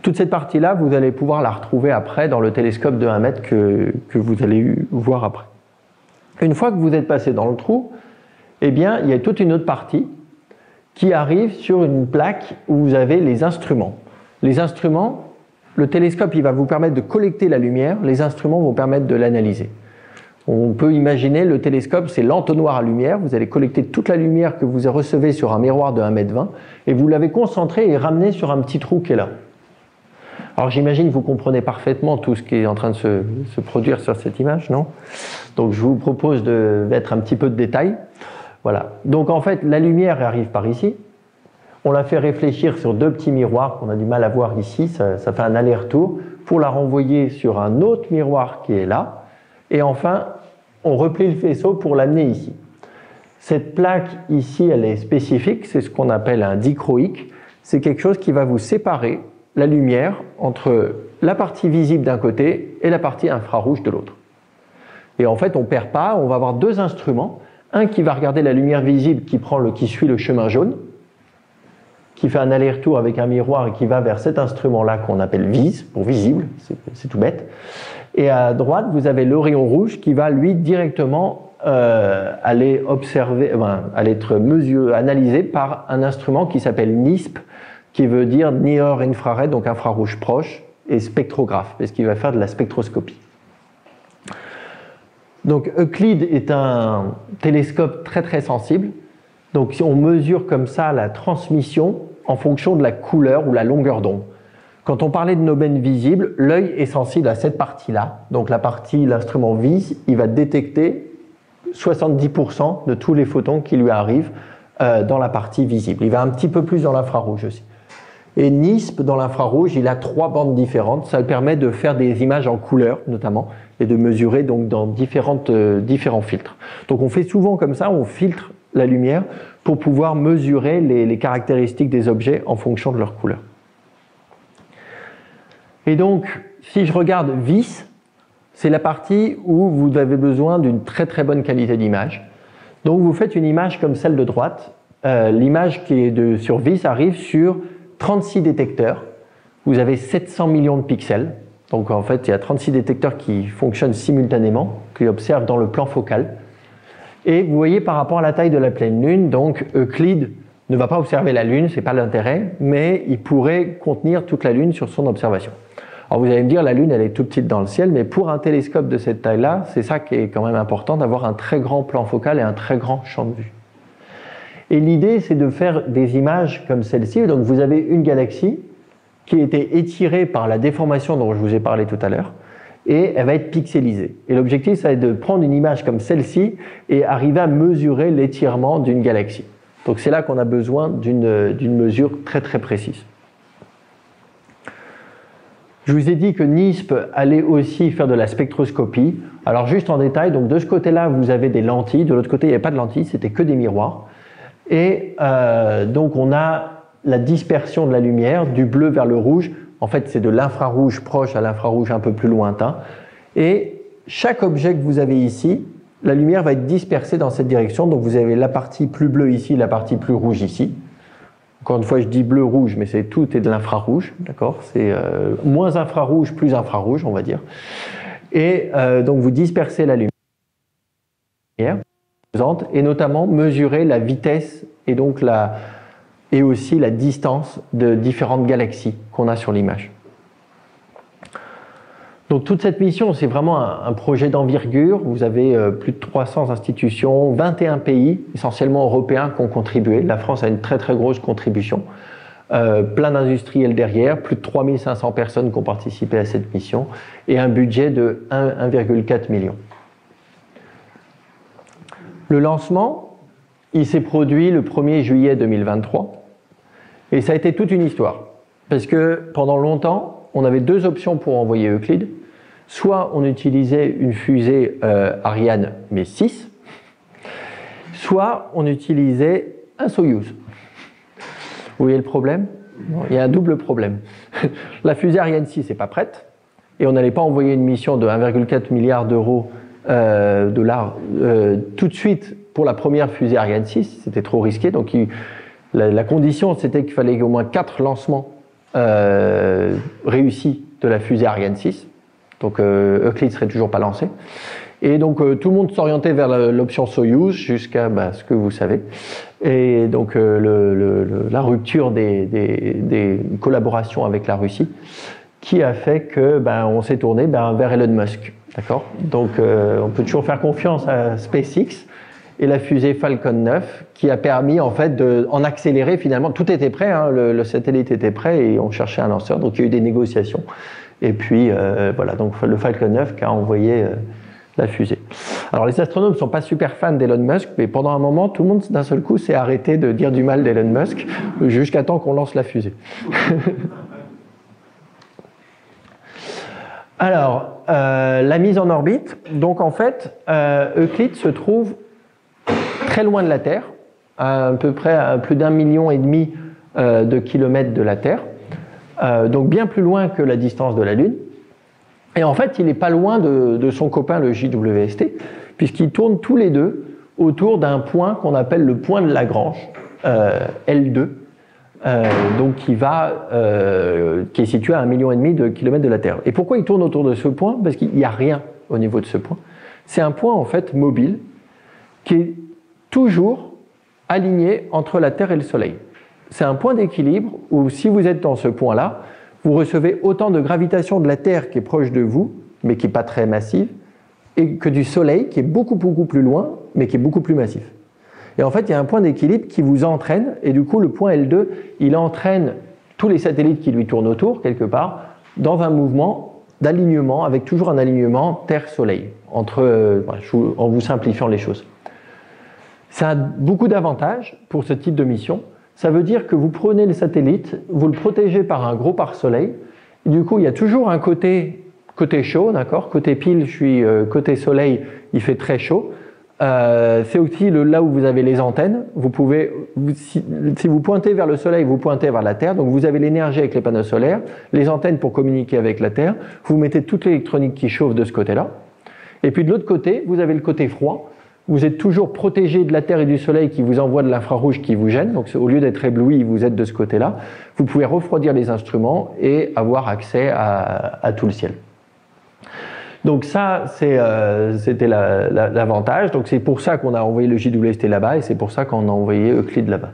Toute cette partie-là, vous allez pouvoir la retrouver après dans le télescope de 1 mètre que vous allez voir après. Une fois que vous êtes passé dans le trou, eh bien, il y a toute une autre partie qui arrive sur une plaque où vous avez les instruments. Les instruments, le télescope il va vous permettre de collecter la lumière, les instruments vont permettre de l'analyser. On peut imaginer le télescope, c'est l'entonnoir à lumière, vous allez collecter toute la lumière que vous recevez sur un miroir de 1,20 m et vous l'avez concentrée et ramenée sur un petit trou qui est là. Alors j'imagine que vous comprenez parfaitement tout ce qui est en train de se produire sur cette image, non? Donc je vous propose de mettre un petit peu de détails. Voilà. Donc en fait, la lumière arrive par ici. On la fait réfléchir sur 2 petits miroirs qu'on a du mal à voir ici. Ça fait un aller-retour pour la renvoyer sur un autre miroir qui est là. Et enfin, on replie le faisceau pour l'amener ici. Cette plaque ici, elle est spécifique, c'est ce qu'on appelle un dichroïque. C'est quelque chose qui va vous séparer la lumière entre la partie visible d'un côté et la partie infrarouge de l'autre. Et en fait, on ne perd pas, on va avoir deux instruments. Un qui va regarder la lumière visible qui suit le chemin jaune, qui fait un aller-retour avec un miroir et qui va vers cet instrument-là qu'on appelle vise, pour visible, c'est tout bête. Et à droite, vous avez le rayon rouge qui va, lui, directement aller observer, aller être analysé par un instrument qui s'appelle NISP, qui veut dire Near Infrared, donc infrarouge proche, et spectrographe, parce qu'il va faire de la spectroscopie. Donc Euclide est un télescope très très sensible. Donc on mesure comme ça la transmission en fonction de la couleur ou la longueur d'onde. Quand on parlait de nóbène visible, l'œil est sensible à cette partie-là. Donc la partie, l'instrument vise, il va détecter 70% de tous les photons qui lui arrivent dans la partie visible. Il va un petit peu plus dans l'infrarouge aussi. Et NISP, dans l'infrarouge, il a 3 bandes différentes. Ça lui permet de faire des images en couleur, notamment, et de mesurer donc dans différents filtres. Donc on fait souvent comme ça, on filtre la lumière pour pouvoir mesurer les caractéristiques des objets en fonction de leur couleur. Et donc, si je regarde VIS, c'est la partie où vous avez besoin d'une très très bonne qualité d'image. Donc vous faites une image comme celle de droite. L'image qui est sur VIS arrive sur 36 détecteurs. Vous avez 700 millions de pixels. Donc en fait, il y a 36 détecteurs qui fonctionnent simultanément, qui observent dans le plan focal. Et vous voyez par rapport à la taille de la pleine lune, donc Euclide ne va pas observer la lune, ce n'est pas l'intérêt, mais il pourrait contenir toute la lune sur son observation. Alors vous allez me dire, la lune elle est tout petite dans le ciel, mais pour un télescope de cette taille-là, c'est ça qui est quand même important, d'avoir un très grand plan focal et un très grand champ de vue. Et l'idée, c'est de faire des images comme celle-ci. Donc vous avez une galaxie qui a été étirée par la déformation dont je vous ai parlé tout à l'heure, et elle va être pixelisée. Et l'objectif, ça va être de prendre une image comme celle-ci et arriver à mesurer l'étirement d'une galaxie. Donc c'est là qu'on a besoin d'une mesure très très précise. Je vous ai dit que NISP allait aussi faire de la spectroscopie. Alors juste en détail, donc de ce côté-là, vous avez des lentilles, de l'autre côté, il n'y avait pas de lentilles, c'était que des miroirs. Et donc on a la dispersion de la lumière du bleu vers le rouge. En fait, c'est de l'infrarouge proche à l'infrarouge un peu plus lointain. Et chaque objet que vous avez ici, la lumière va être dispersée dans cette direction. Donc vous avez la partie plus bleue ici, la partie plus rouge ici. Encore une fois, je dis bleu-rouge, mais tout est de l'infrarouge, d'accord ? C'est moins infrarouge, plus infrarouge, on va dire. Et donc vous dispersez la lumière, et notamment mesurer la vitesse et donc et aussi la distance de différentes galaxies qu'on a sur l'image. Donc toute cette mission, c'est vraiment un projet d'envergure. Vous avez plus de 300 institutions, 21 pays, essentiellement européens, qui ont contribué. La France a une très très grosse contribution. Plein d'industriels derrière, plus de 3500 personnes qui ont participé à cette mission, et un budget de 1,4 million. Le lancement, il s'est produit le 1er juillet 2023, et ça a été toute une histoire. Parce que pendant longtemps, on avait 2 options pour envoyer Euclide. Soit on utilisait une fusée Ariane, mais 6, soit on utilisait un Soyouz. Vous voyez le problème ? Il y a un double problème. La fusée Ariane 6 n'est pas prête, et on n'allait pas envoyer une mission de 1,4 milliard d'euros tout de suite pour la première fusée Ariane 6, c'était trop risqué. Donc la condition, c'était qu'il fallait au moins 4 lancements réussis de la fusée Ariane 6. Donc Euclide ne serait toujours pas lancé. Et donc tout le monde s'orientait vers l'option Soyouz jusqu'à ce que vous savez. Et donc la rupture des collaborations avec la Russie qui a fait que on s'est tourné vers Elon Musk. D'accord ? Donc on peut toujours faire confiance à SpaceX et la fusée Falcon 9 qui a permis en fait en accélérer finalement. Tout était prêt, hein, le satellite était prêt et on cherchait un lanceur. Donc il y a eu des négociations. Et puis voilà, donc le Falcon 9 qui a envoyé la fusée. Alors les astronomes ne sont pas super fans d'Elon Musk, mais pendant un moment, tout le monde d'un seul coup s'est arrêté de dire du mal d'Elon Musk jusqu'à temps qu'on lance la fusée. Alors, la mise en orbite. Donc en fait, Euclide se trouve très loin de la Terre, à peu près à plus d'1,5 million de kilomètres de la Terre, donc bien plus loin que la distance de la Lune. Et en fait, il n'est pas loin de son copain le JWST, puisqu'ils tournent tous les deux autour d'un point qu'on appelle le point de Lagrange, L2, donc qui est situé à 1,5 million de kilomètres de la Terre. Et pourquoi ils tournent autour de ce point? Parce qu'il n'y a rien au niveau de ce point. C'est un point en fait mobile qui est toujours aligné entre la Terre et le Soleil. C'est un point d'équilibre où si vous êtes dans ce point-là, vous recevez autant de gravitation de la Terre qui est proche de vous, mais qui n'est pas très massive, et que du Soleil qui est beaucoup plus loin, mais qui est beaucoup plus massif. Et en fait, il y a un point d'équilibre qui vous entraîne, et du coup, le point L2, il entraîne tous les satellites qui lui tournent autour, quelque part, dans un mouvement d'alignement, avec toujours un alignement Terre-Soleil, en vous simplifiant les choses. Ça a beaucoup d'avantages pour ce type de mission. Ça veut dire que vous prenez le satellite, vous le protégez par un gros pare-soleil, et du coup, il y a toujours un côté chaud, d'accord? Côté pile, je suis côté soleil, il fait très chaud. C'est aussi là où vous avez les antennes. Vous pouvez, si vous pointez vers le soleil, vous pointez vers la Terre, donc vous avez l'énergie avec les panneaux solaires, les antennes pour communiquer avec la Terre, vous mettez toute l'électronique qui chauffe de ce côté-là. Et puis de l'autre côté, vous avez le côté froid. Vous êtes toujours protégé de la Terre et du Soleil qui vous envoie de l'infrarouge qui vous gêne. Donc au lieu d'être ébloui, vous êtes de ce côté-là. Vous pouvez refroidir les instruments et avoir accès à tout le ciel. Donc ça, c'était l'avantage. Donc c'est pour ça qu'on a envoyé le JWST là-bas et c'est pour ça qu'on a envoyé Euclide là-bas.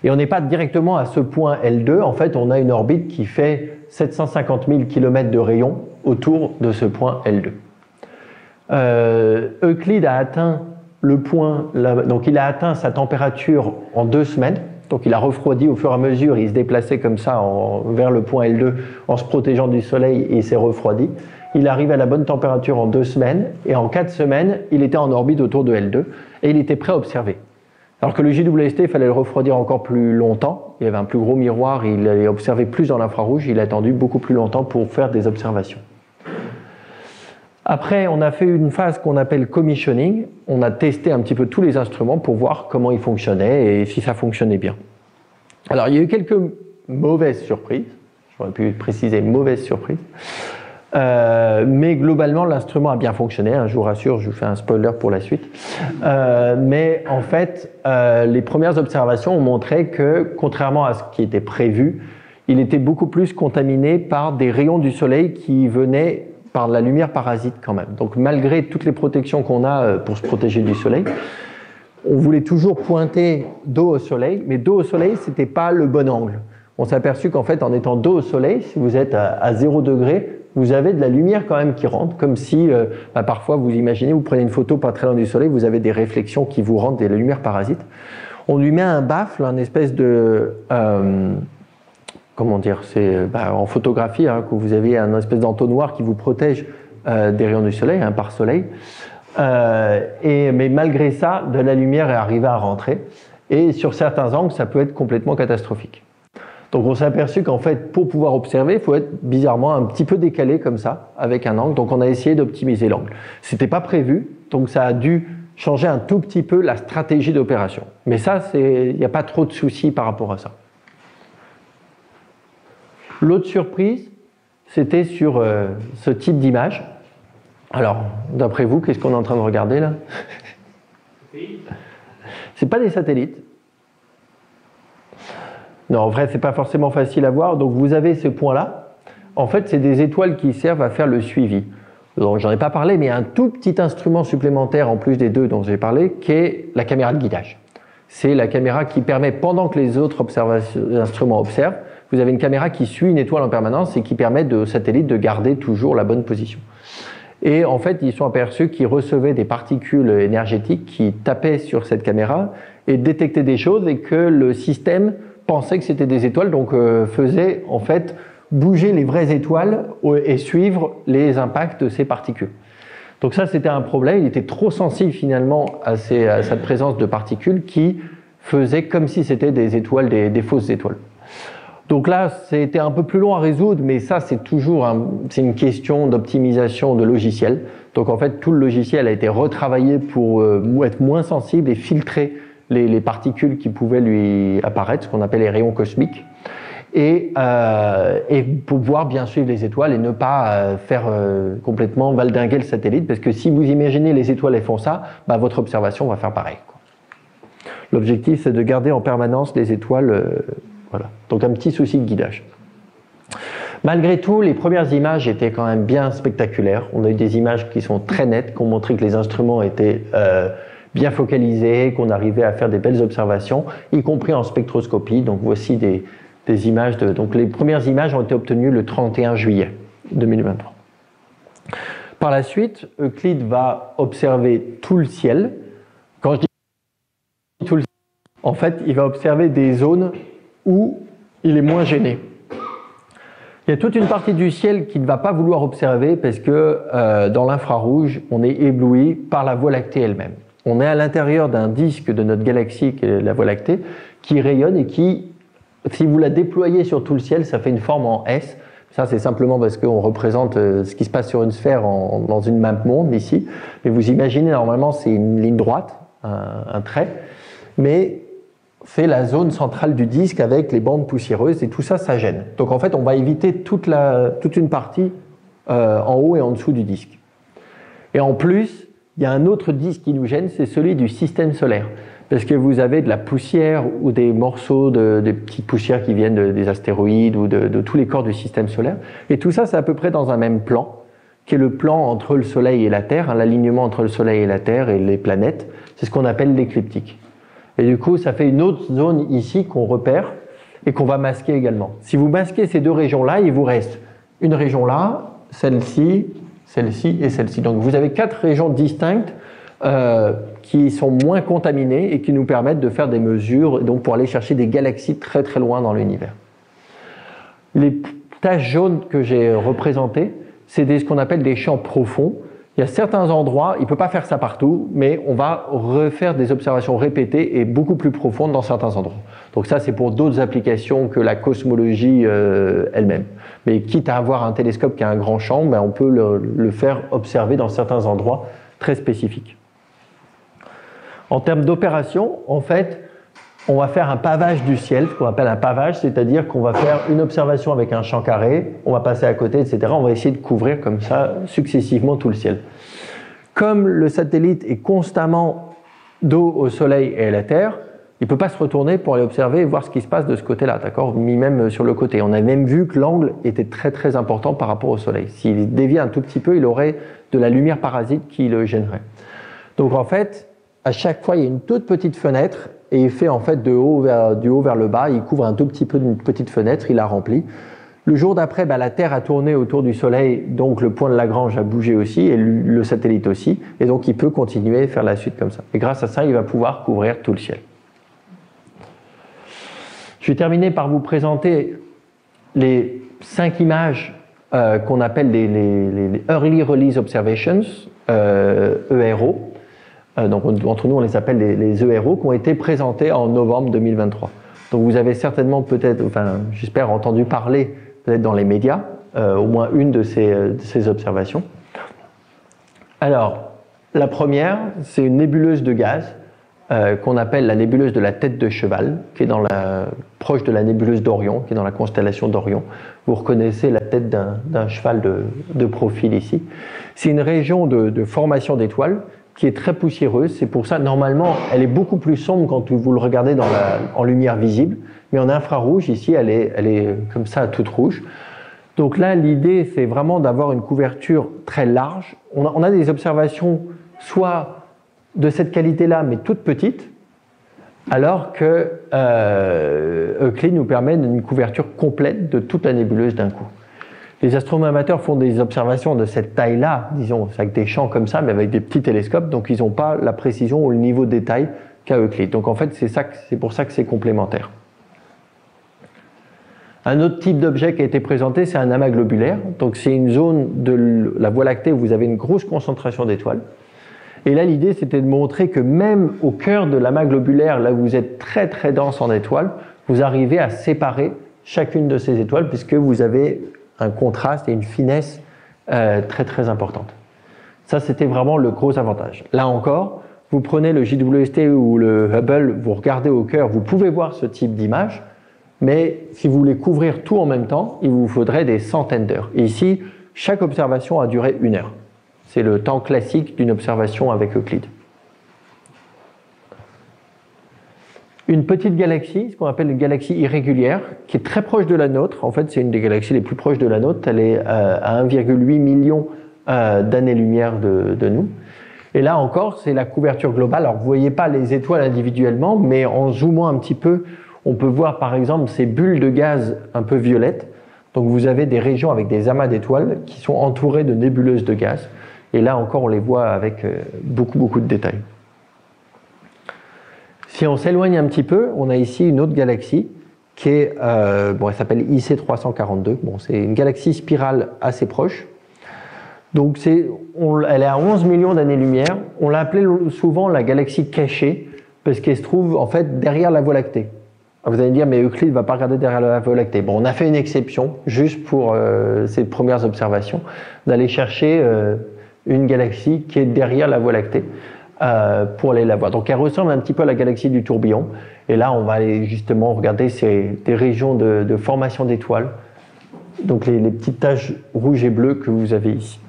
Et on n'est pas directement à ce point L2. En fait, on a une orbite qui fait 750 000 km de rayon autour de ce point L2. Euclide a atteint le point, donc il a atteint sa température en 2 semaines, donc il a refroidi au fur et à mesure, il se déplaçait comme ça vers le point L2 en se protégeant du soleil et il s'est refroidi. Il arrive à la bonne température en 2 semaines et en 4 semaines, il était en orbite autour de L2 et il était prêt à observer. Alors que le JWST, il fallait le refroidir encore plus longtemps, il y avait un plus gros miroir, il allait observer plus dans l'infrarouge, il a attendu beaucoup plus longtemps pour faire des observations. Après, on a fait une phase qu'on appelle commissioning. On a testé un petit peu tous les instruments pour voir comment ils fonctionnaient et si ça fonctionnait bien. Alors, il y a eu quelques mauvaises surprises. J'aurais pu préciser mauvaises surprises. Mais globalement, l'instrument a bien fonctionné. Je vous rassure, je vous fais un spoiler pour la suite. Mais en fait, les premières observations ont montré que, contrairement à ce qui était prévu, il était beaucoup plus contaminé par des rayons du soleil qui venaient par la lumière parasite quand même. Donc malgré toutes les protections qu'on a pour se protéger du soleil, on voulait toujours pointer dos au soleil, mais dos au soleil, c'était pas le bon angle. On s'est aperçu qu'en fait, en étant dos au soleil, si vous êtes à 0 degré, vous avez de la lumière quand même qui rentre, comme si, parfois, vous imaginez, vous prenez une photo pas très loin du soleil, vous avez des réflexions qui vous rentrent de la lumière parasite. On lui met un baffle, un espèce de... comment dire, c'est en photographie, que vous avez un espèce d'entonnoir qui vous protège des rayons du soleil, un pare-soleil. Mais malgré ça, de la lumière est arrivée à rentrer. Et sur certains angles, ça peut être complètement catastrophique. Donc on s'est aperçu qu'en fait, pour pouvoir observer, il faut être bizarrement un petit peu décalé comme ça, avec un angle. Donc on a essayé d'optimiser l'angle. C'était pas prévu, donc ça a dû changer un tout petit peu la stratégie d'opération. Mais ça, il n'y a pas trop de soucis par rapport à ça. L'autre surprise, c'était sur ce type d'image. Alors, d'après vous, qu'est-ce qu'on est en train de regarder là? C'est pas des satellites. Non, en vrai, c'est pas forcément facile à voir. Donc, vous avez ce point-là. En fait, c'est des étoiles qui servent à faire le suivi. Donc, j'en ai pas parlé, mais il y a un tout petit instrument supplémentaire en plus des deux dont j'ai parlé, qui est la caméra de guidage. C'est la caméra qui permet, pendant que les autres instruments observent, vous avez une caméra qui suit une étoile en permanence et qui permet au satellite de garder toujours la bonne position. Et en fait, ils sont aperçus qu'ils recevaient des particules énergétiques qui tapaient sur cette caméra et détectaient des choses et que le système pensait que c'était des étoiles, donc faisait en fait bouger les vraies étoiles et suivre les impacts de ces particules. Donc ça, c'était un problème. Il était trop sensible finalement à cette présence de particules qui faisaient comme si c'était des étoiles, des fausses étoiles. Donc là, c'était un peu plus long à résoudre, mais ça, c'est toujours c'est une question d'optimisation de logiciel. Donc en fait, tout le logiciel a été retravaillé pour être moins sensible et filtrer les particules qui pouvaient lui apparaître, ce qu'on appelle les rayons cosmiques, et pouvoir bien suivre les étoiles et ne pas faire complètement valdinguer le satellite, parce que si vous imaginez les étoiles elles font ça, bah, votre observation va faire pareil, quoi. L'objectif, c'est de garder en permanence les étoiles. Voilà. Donc un petit souci de guidage. Malgré tout, les premières images étaient quand même bien spectaculaires. On a eu des images qui sont très nettes, qui ont montré que les instruments étaient bien focalisés, qu'on arrivait à faire des belles observations, y compris en spectroscopie. Donc voici des images. Donc les premières images ont été obtenues le 31 juillet 2023. Par la suite, Euclide va observer tout le ciel. Quand je dis tout le ciel, en fait, il va observer des zones où il est moins gêné. Il y a toute une partie du ciel qu'il ne va pas vouloir observer parce que dans l'infrarouge, on est ébloui par la Voie lactée elle-même. On est à l'intérieur d'un disque de notre galaxie, qui est la Voie lactée, qui rayonne et qui, si vous la déployez sur tout le ciel, ça fait une forme en S. Ça, c'est simplement parce qu'on représente ce qui se passe sur une sphère dans une map monde ici. Mais vous imaginez, normalement, c'est une ligne droite, un trait. Mais c'est la zone centrale du disque avec les bandes poussiéreuses et tout ça, ça gêne. Donc en fait, on va éviter toute une partie en haut et en dessous du disque. Et en plus, il y a un autre disque qui nous gêne, c'est celui du système solaire. Parce que vous avez de la poussière ou des morceaux des petites poussières qui viennent des astéroïdes ou de tous les corps du système solaire. Et tout ça, c'est à peu près dans un même plan, qui est le plan entre le Soleil et la Terre, hein, l'alignement entre le Soleil et la Terre et les planètes. C'est ce qu'on appelle l'écliptique. Et du coup, ça fait une autre zone ici qu'on repère et qu'on va masquer également. Si vous masquez ces deux régions-là, il vous reste une région là, celle-ci, celle-ci et celle-ci. Donc vous avez 4 régions distinctes qui sont moins contaminées et qui nous permettent de faire des mesures, donc pour aller chercher des galaxies très très loin dans l'univers. Les taches jaunes que j'ai représentées, c'est ce qu'on appelle des champs profonds. Il y a certains endroits, il ne peut pas faire ça partout, mais on va refaire des observations répétées et beaucoup plus profondes dans certains endroits. Donc ça, c'est pour d'autres applications que la cosmologie elle-même. Mais quitte à avoir un télescope qui a un grand champ, ben on peut le faire observer dans certains endroits très spécifiques. En termes d'opération, en fait, on va faire un pavage du ciel, ce qu'on appelle un pavage, c'est-à-dire qu'on va faire une observation avec un champ carré, on va passer à côté, etc. On va essayer de couvrir comme ça successivement tout le ciel. Comme le satellite est constamment dos au Soleil et à la Terre, il ne peut pas se retourner pour aller observer et voir ce qui se passe de ce côté-là, d'accord, mis même sur le côté. On a même vu que l'angle était très très important par rapport au Soleil. S'il déviait un tout petit peu, il aurait de la lumière parasite qui le gênerait. Donc en fait, à chaque fois, il y a une toute petite fenêtre et il fait en fait du haut vers le bas, il couvre un tout petit peu d'une petite fenêtre, il la remplit. Le jour d'après, la Terre a tourné autour du Soleil, donc le point de Lagrange a bougé aussi, et le satellite aussi, et donc il peut continuer à faire la suite comme ça. Et grâce à ça, il va pouvoir couvrir tout le ciel. Je vais terminer par vous présenter les 5 images qu'on appelle les Early Release Observations, ERO. Donc entre nous on les appelle les ERO, qui ont été présentés en novembre 2023. Donc vous avez certainement peut-être, enfin j'espère entendu parler peut-être dans les médias, au moins une de ces observations. Alors la première, c'est une nébuleuse de gaz qu'on appelle la nébuleuse de la tête de cheval, qui est proche de la nébuleuse d'Orion, qui est dans la constellation d'Orion. Vous reconnaissez la tête d'un cheval de profil ici. C'est une région de formation d'étoiles qui est très poussiéreuse. C'est pour ça, normalement, elle est beaucoup plus sombre quand vous le regardez en lumière visible, mais en infrarouge, ici, elle est comme ça, toute rouge. Donc là, l'idée, c'est vraiment d'avoir une couverture très large. On a des observations soit de cette qualité-là, mais toute petite, alors que Euclide nous permet une couverture complète de toute la nébuleuse d'un coup. Les astronomes amateurs font des observations de cette taille-là, disons, avec des champs comme ça, mais avec des petits télescopes, donc ils n'ont pas la précision ou le niveau de détail qu'a Euclide. Donc en fait, c'est pour ça que c'est complémentaire. Un autre type d'objet qui a été présenté, c'est un amas globulaire. Donc c'est une zone de la Voie lactée où vous avez une grosse concentration d'étoiles. Et là, l'idée, c'était de montrer que même au cœur de l'amas globulaire, là où vous êtes très très dense en étoiles, vous arrivez à séparer chacune de ces étoiles, puisque vous avez un contraste et une finesse très très importante. Ça, c'était vraiment le gros avantage. Là encore, vous prenez le JWST ou le Hubble, vous regardez au cœur, vous pouvez voir ce type d'image, mais si vous voulez couvrir tout en même temps, il vous faudrait des centaines d'heures. Et ici, chaque observation a duré 1 heure. C'est le temps classique d'une observation avec Euclide. Une petite galaxie, ce qu'on appelle une galaxie irrégulière, qui est très proche de la nôtre. En fait, c'est une des galaxies les plus proches de la nôtre. Elle est à 1,8 million d'années-lumière de nous. Et là encore, c'est la couverture globale. Alors, vous ne voyez pas les étoiles individuellement, mais en zoomant un petit peu, on peut voir par exemple ces bulles de gaz un peu violettes. Donc, vous avez des régions avec des amas d'étoiles qui sont entourées de nébuleuses de gaz. Et là encore, on les voit avec beaucoup de détails. Si on s'éloigne un petit peu, on a ici une autre galaxie qui est, elle s'appelle IC342. Bon, c'est une galaxie spirale assez proche. Donc, elle est à 11 millions d'années-lumière. On l'a appelée souvent la galaxie cachée parce qu'elle se trouve en fait derrière la Voie lactée. Alors, vous allez me dire, mais Euclide ne va pas regarder derrière la Voie lactée. Bon, on a fait une exception juste pour ces premières observations, d'aller chercher une galaxie qui est derrière la Voie lactée. Pour aller la voir. Donc elle ressemble un petit peu à la galaxie du tourbillon. Et là, on va aller justement regarder des régions de formation d'étoiles. Donc les petites taches rouges et bleues que vous avez ici.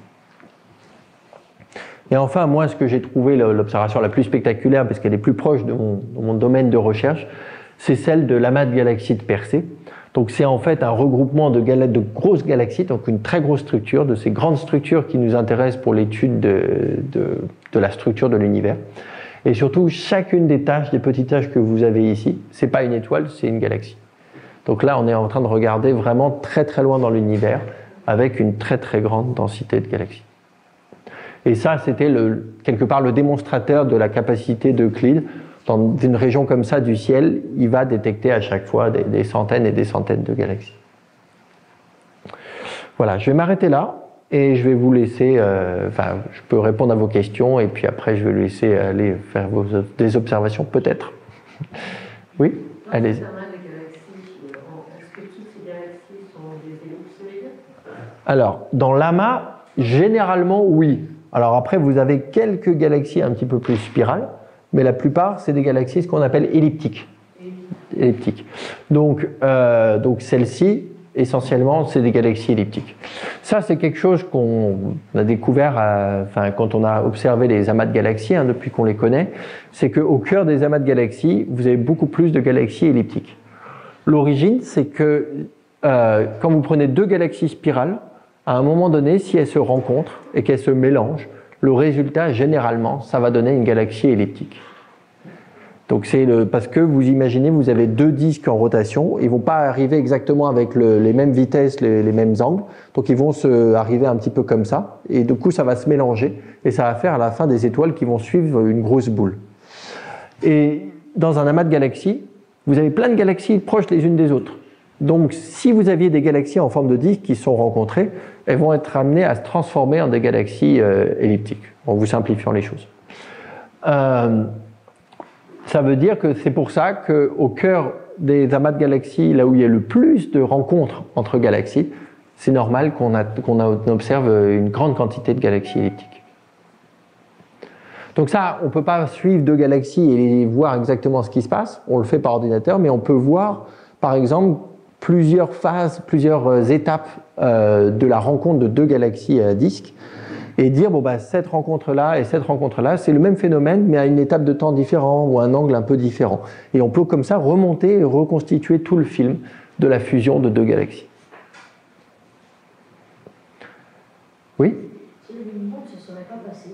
Et enfin, moi, ce que j'ai trouvé l'observation la plus spectaculaire, parce qu'elle est plus proche de mon domaine de recherche, c'est celle de l'amas de galaxies de Persée. Donc c'est en fait un regroupement de grosses galaxies, donc une très grosse structure, de ces grandes structures qui nous intéressent pour l'étude de la structure de l'univers. Et surtout, chacune des petites taches que vous avez ici, c'est pas une étoile, c'est une galaxie. Donc là, on est en train de regarder vraiment très très loin dans l'univers, avec une très très grande densité de galaxies. Et ça, c'était quelque part le démonstrateur de la capacité d'Euclide. Dans une région comme ça du ciel, il va détecter à chaque fois des centaines et des centaines de galaxies. Voilà, je vais m'arrêter là et je vais vous laisser, je peux répondre à vos questions et puis après je vais vous laisser aller faire des observations peut-être. Oui, allez-y. Est-ce que toutes ces galaxies sont des ellipsoïdes? Alors, dans l'amas, généralement oui. Alors après, vous avez quelques galaxies un petit peu plus spirales, mais la plupart, c'est des galaxies ce qu'on appelle elliptiques. Donc celles-ci, essentiellement, c'est des galaxies elliptiques. Ça, c'est quelque chose qu'on a découvert quand on a observé les amas de galaxies, depuis qu'on les connaît, c'est qu'au cœur des amas de galaxies, vous avez beaucoup plus de galaxies elliptiques. L'origine, c'est que quand vous prenez 2 galaxies spirales, à un moment donné, si elles se rencontrent et qu'elles se mélangent, le résultat, généralement, ça va donner une galaxie elliptique. Donc c'est parce que vous imaginez, vous avez 2 disques en rotation, ils ne vont pas arriver exactement avec les mêmes vitesses, les mêmes angles, donc ils vont arriver un petit peu comme ça, et du coup ça va se mélanger, et ça va faire à la fin des étoiles qui vont suivre une grosse boule. Et dans un amas de galaxies, vous avez plein de galaxies proches les unes des autres. Donc si vous aviez des galaxies en forme de disque qui se sont rencontrées, elles vont être amenées à se transformer en des galaxies elliptiques, en vous simplifiant les choses. Ça veut dire que c'est pour ça qu'au cœur des amas de galaxies, là où il y a le plus de rencontres entre galaxies, c'est normal qu'on observe une grande quantité de galaxies elliptiques. Donc ça, on ne peut pas suivre 2 galaxies et voir exactement ce qui se passe, on le fait par ordinateur, mais on peut voir, par exemple, plusieurs phases, plusieurs étapes de la rencontre de 2 galaxies à disque, et dire, cette rencontre-là et cette rencontre-là, c'est le même phénomène, mais à une étape de temps différente ou un angle un peu différent. Et on peut comme ça remonter et reconstituer tout le film de la fusion de 2 galaxies. Oui ? Si le Big Bang ne se serait pas passé.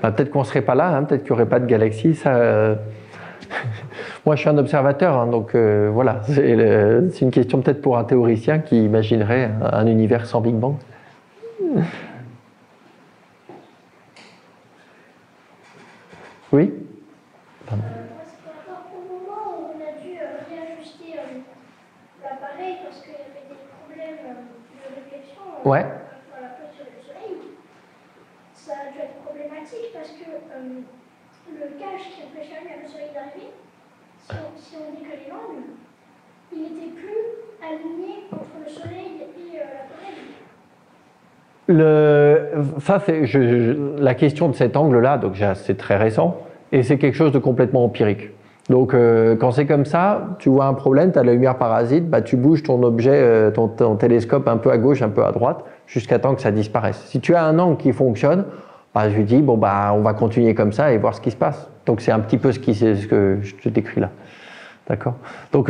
Peut-être qu'on ne serait pas là, peut-être qu'il n'y aurait pas de galaxies. Moi, je suis un observateur, donc voilà, c'est une question peut-être pour un théoricien qui imaginerait un univers sans Big Bang. Oui ? Pardon. Au moment où on a dû réajuster l'appareil parce qu'il y avait des problèmes de réflexion Ouais. à la place sur le soleil, ça a dû être problématique parce que le cache qui empêchait le soleil d'arriver, si on décalait l'angle, il n'était plus aligné entre le soleil et l'appareil. La question de cet angle-là, donc c'est très récent, et c'est quelque chose de complètement empirique. Donc quand c'est comme ça, tu vois un problème, tu as la lumière parasite, bah, tu bouges ton objet, ton télescope un peu à gauche, un peu à droite, jusqu'à temps que ça disparaisse. Si tu as un angle qui fonctionne, bah, je lui dis, bon, bah, on va continuer comme ça et voir ce qui se passe. Donc c'est un petit peu ce que je te décris là. D'accord ? Donc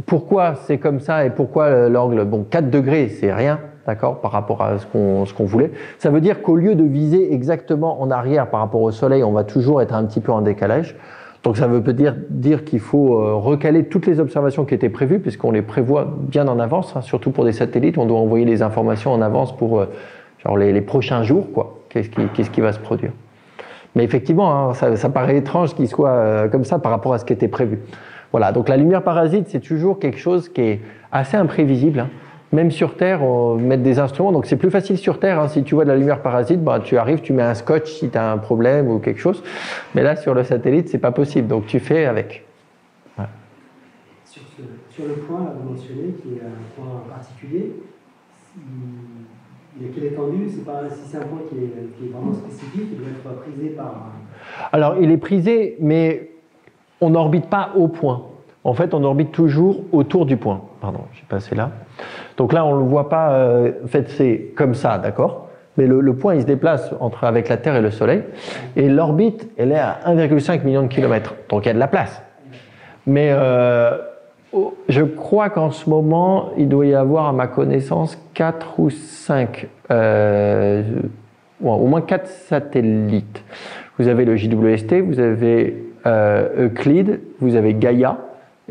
pourquoi c'est comme ça et pourquoi l'angle, bon, 4 degrés, c'est rien, d'accord, par rapport à ce qu'on voulait. Ça veut dire qu'au lieu de viser exactement en arrière par rapport au soleil, on va toujours être un petit peu en décalage. Donc ça veut dire qu'il faut recaler toutes les observations qui étaient prévues, puisqu'on les prévoit bien en avance, hein, surtout pour des satellites, on doit envoyer les informations en avance pour genre les prochains jours, quoi. Qu'est-ce qui va se produire. Mais effectivement, hein, ça paraît étrange qu'il soit comme ça par rapport à ce qui était prévu. Voilà, donc la lumière parasite, c'est toujours quelque chose qui est assez imprévisible, hein. Même sur Terre, on met des instruments, donc c'est plus facile sur Terre, hein. Si tu vois de la lumière parasite, bah, tu arrives, tu mets un scotch si tu as un problème ou quelque chose, mais là sur le satellite, c'est pas possible, donc tu fais avec. Voilà. Sur le point là, vous mentionnez, qui est un point particulier, il y a quelle étendue, si c'est un point qui est vraiment spécifique, il doit être prisé par... Alors il est prisé, mais on n'orbite pas au point. En fait, on orbite toujours autour du point. Pardon, j'ai passé là. Donc là, on ne le voit pas, en fait, c'est comme ça, d'accord ? Mais le point, il se déplace avec la Terre et le Soleil. Et l'orbite, elle est à 1,5 million de kilomètres. Donc il y a de la place. Mais je crois qu'en ce moment, il doit y avoir, à ma connaissance, 4 ou 5, au moins 4 satellites. Vous avez le JWST, vous avez Euclide, vous avez Gaia,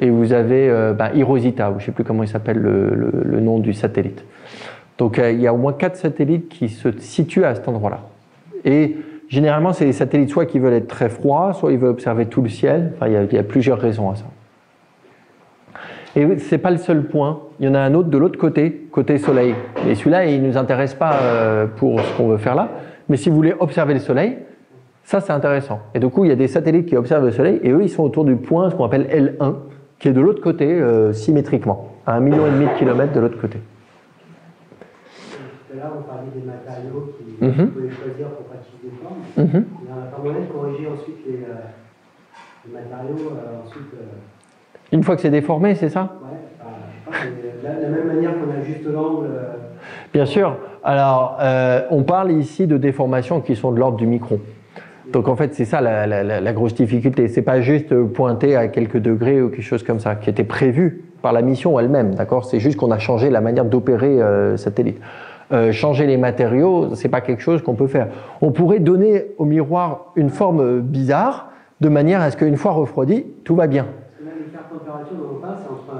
et vous avez Hirosita, je ne sais plus comment il s'appelle le nom du satellite. Donc il y a au moins 4 satellites qui se situent à cet endroit-là. Et généralement, c'est des satellites soit qui veulent être très froids, soit ils veulent observer tout le ciel. Enfin, il y a plusieurs raisons à ça. Et ce n'est pas le seul point. Il y en a un autre de l'autre côté, côté soleil. Et celui-là, il ne nous intéresse pas pour ce qu'on veut faire là. Mais si vous voulez observer le soleil, ça c'est intéressant. Et du coup, il y a des satellites qui observent le soleil, et eux, ils sont autour du point, ce qu'on appelle L1, qui est de l'autre côté, symétriquement, à 1,5 million de kilomètres de l'autre côté. Tout à l'heure, on parlait des matériaux qu'on pouvait choisir pour pas qu'ils se déforment. Il y a un moyen de corriger ensuite les matériaux. Une fois que c'est déformé, c'est ça ? Ouais, la même manière qu'on ajuste l'angle. Bien sûr. Alors, on parle ici de déformations qui sont de l'ordre du micron. Donc en fait, c'est ça la grosse difficulté. C'est pas juste pointer à quelques degrés ou quelque chose comme ça, qui était prévu par la mission elle-même, d'accord ? C'est juste qu'on a changé la manière d'opérer satellite. Changer les matériaux, c'est pas quelque chose qu'on peut faire. On pourrait donner au miroir une forme bizarre, de manière à ce qu'une fois refroidi, tout va bien. Température dont on passe entre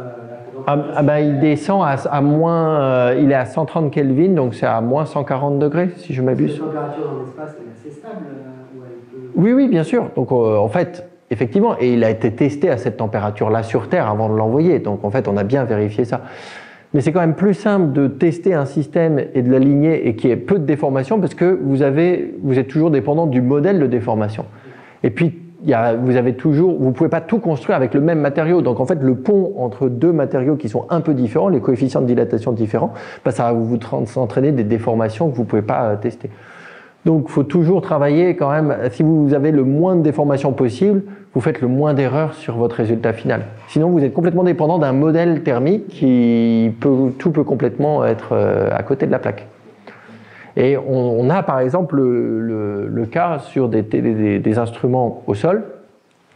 il descend à moins, il est à 130 Kelvin, donc c'est à moins 140 degrés, si je m'abuse. La température dans l'espace est assez stable. Oui, bien sûr. Donc en fait, effectivement, et il a été testé à cette température-là sur Terre avant de l'envoyer. Donc en fait, on a bien vérifié ça. Mais c'est quand même plus simple de tester un système et de l'aligner et qu'il y ait peu de déformation parce que vous êtes toujours dépendant du modèle de déformation. Et puis, vous pouvez pas tout construire avec le même matériau. Donc en fait, le pont entre deux matériaux qui sont un peu différents, les coefficients de dilatation différents, ça va vous entraîner des déformations que vous pouvez pas tester. Donc il faut toujours travailler quand même, si vous avez le moins de déformations possible, vous faites le moins d'erreurs sur votre résultat final. Sinon vous êtes complètement dépendant d'un modèle thermique tout peut complètement être à côté de la plaque. Et on a par exemple le cas sur des instruments au sol,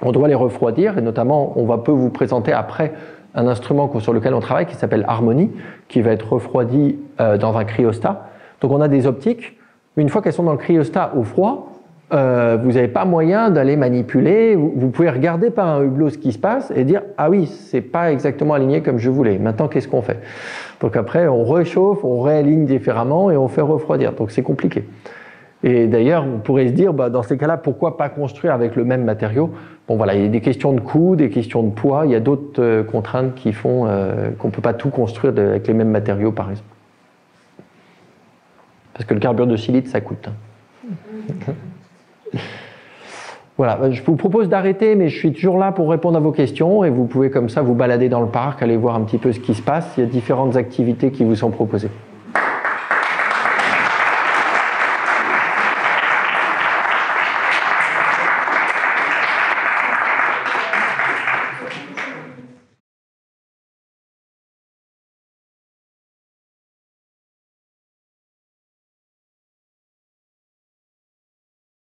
on doit les refroidir et notamment on peut vous présenter après un instrument sur lequel on travaille qui s'appelle Harmony, qui va être refroidi dans un cryostat. Donc on a des optiques. Une fois qu'elles sont dans le cryostat au froid, vous n'avez pas moyen d'aller manipuler. Vous pouvez regarder par un hublot ce qui se passe et dire « Ah oui, c'est pas exactement aligné comme je voulais. Maintenant, qu'est-ce qu'on fait ?» Donc après, on réchauffe, on réaligne différemment et on fait refroidir. Donc c'est compliqué. Et d'ailleurs, on pourrait se dire, dans ces cas-là, pourquoi pas construire avec le même matériau ? Bon voilà, il y a des questions de coût, des questions de poids, il y a d'autres contraintes qui font qu'on ne peut pas tout construire avec les mêmes matériaux, par exemple. Parce que le carbure de silicate, ça coûte. Voilà, je vous propose d'arrêter, mais je suis toujours là pour répondre à vos questions et vous pouvez comme ça vous balader dans le parc, aller voir un petit peu ce qui se passe. Il y a différentes activités qui vous sont proposées.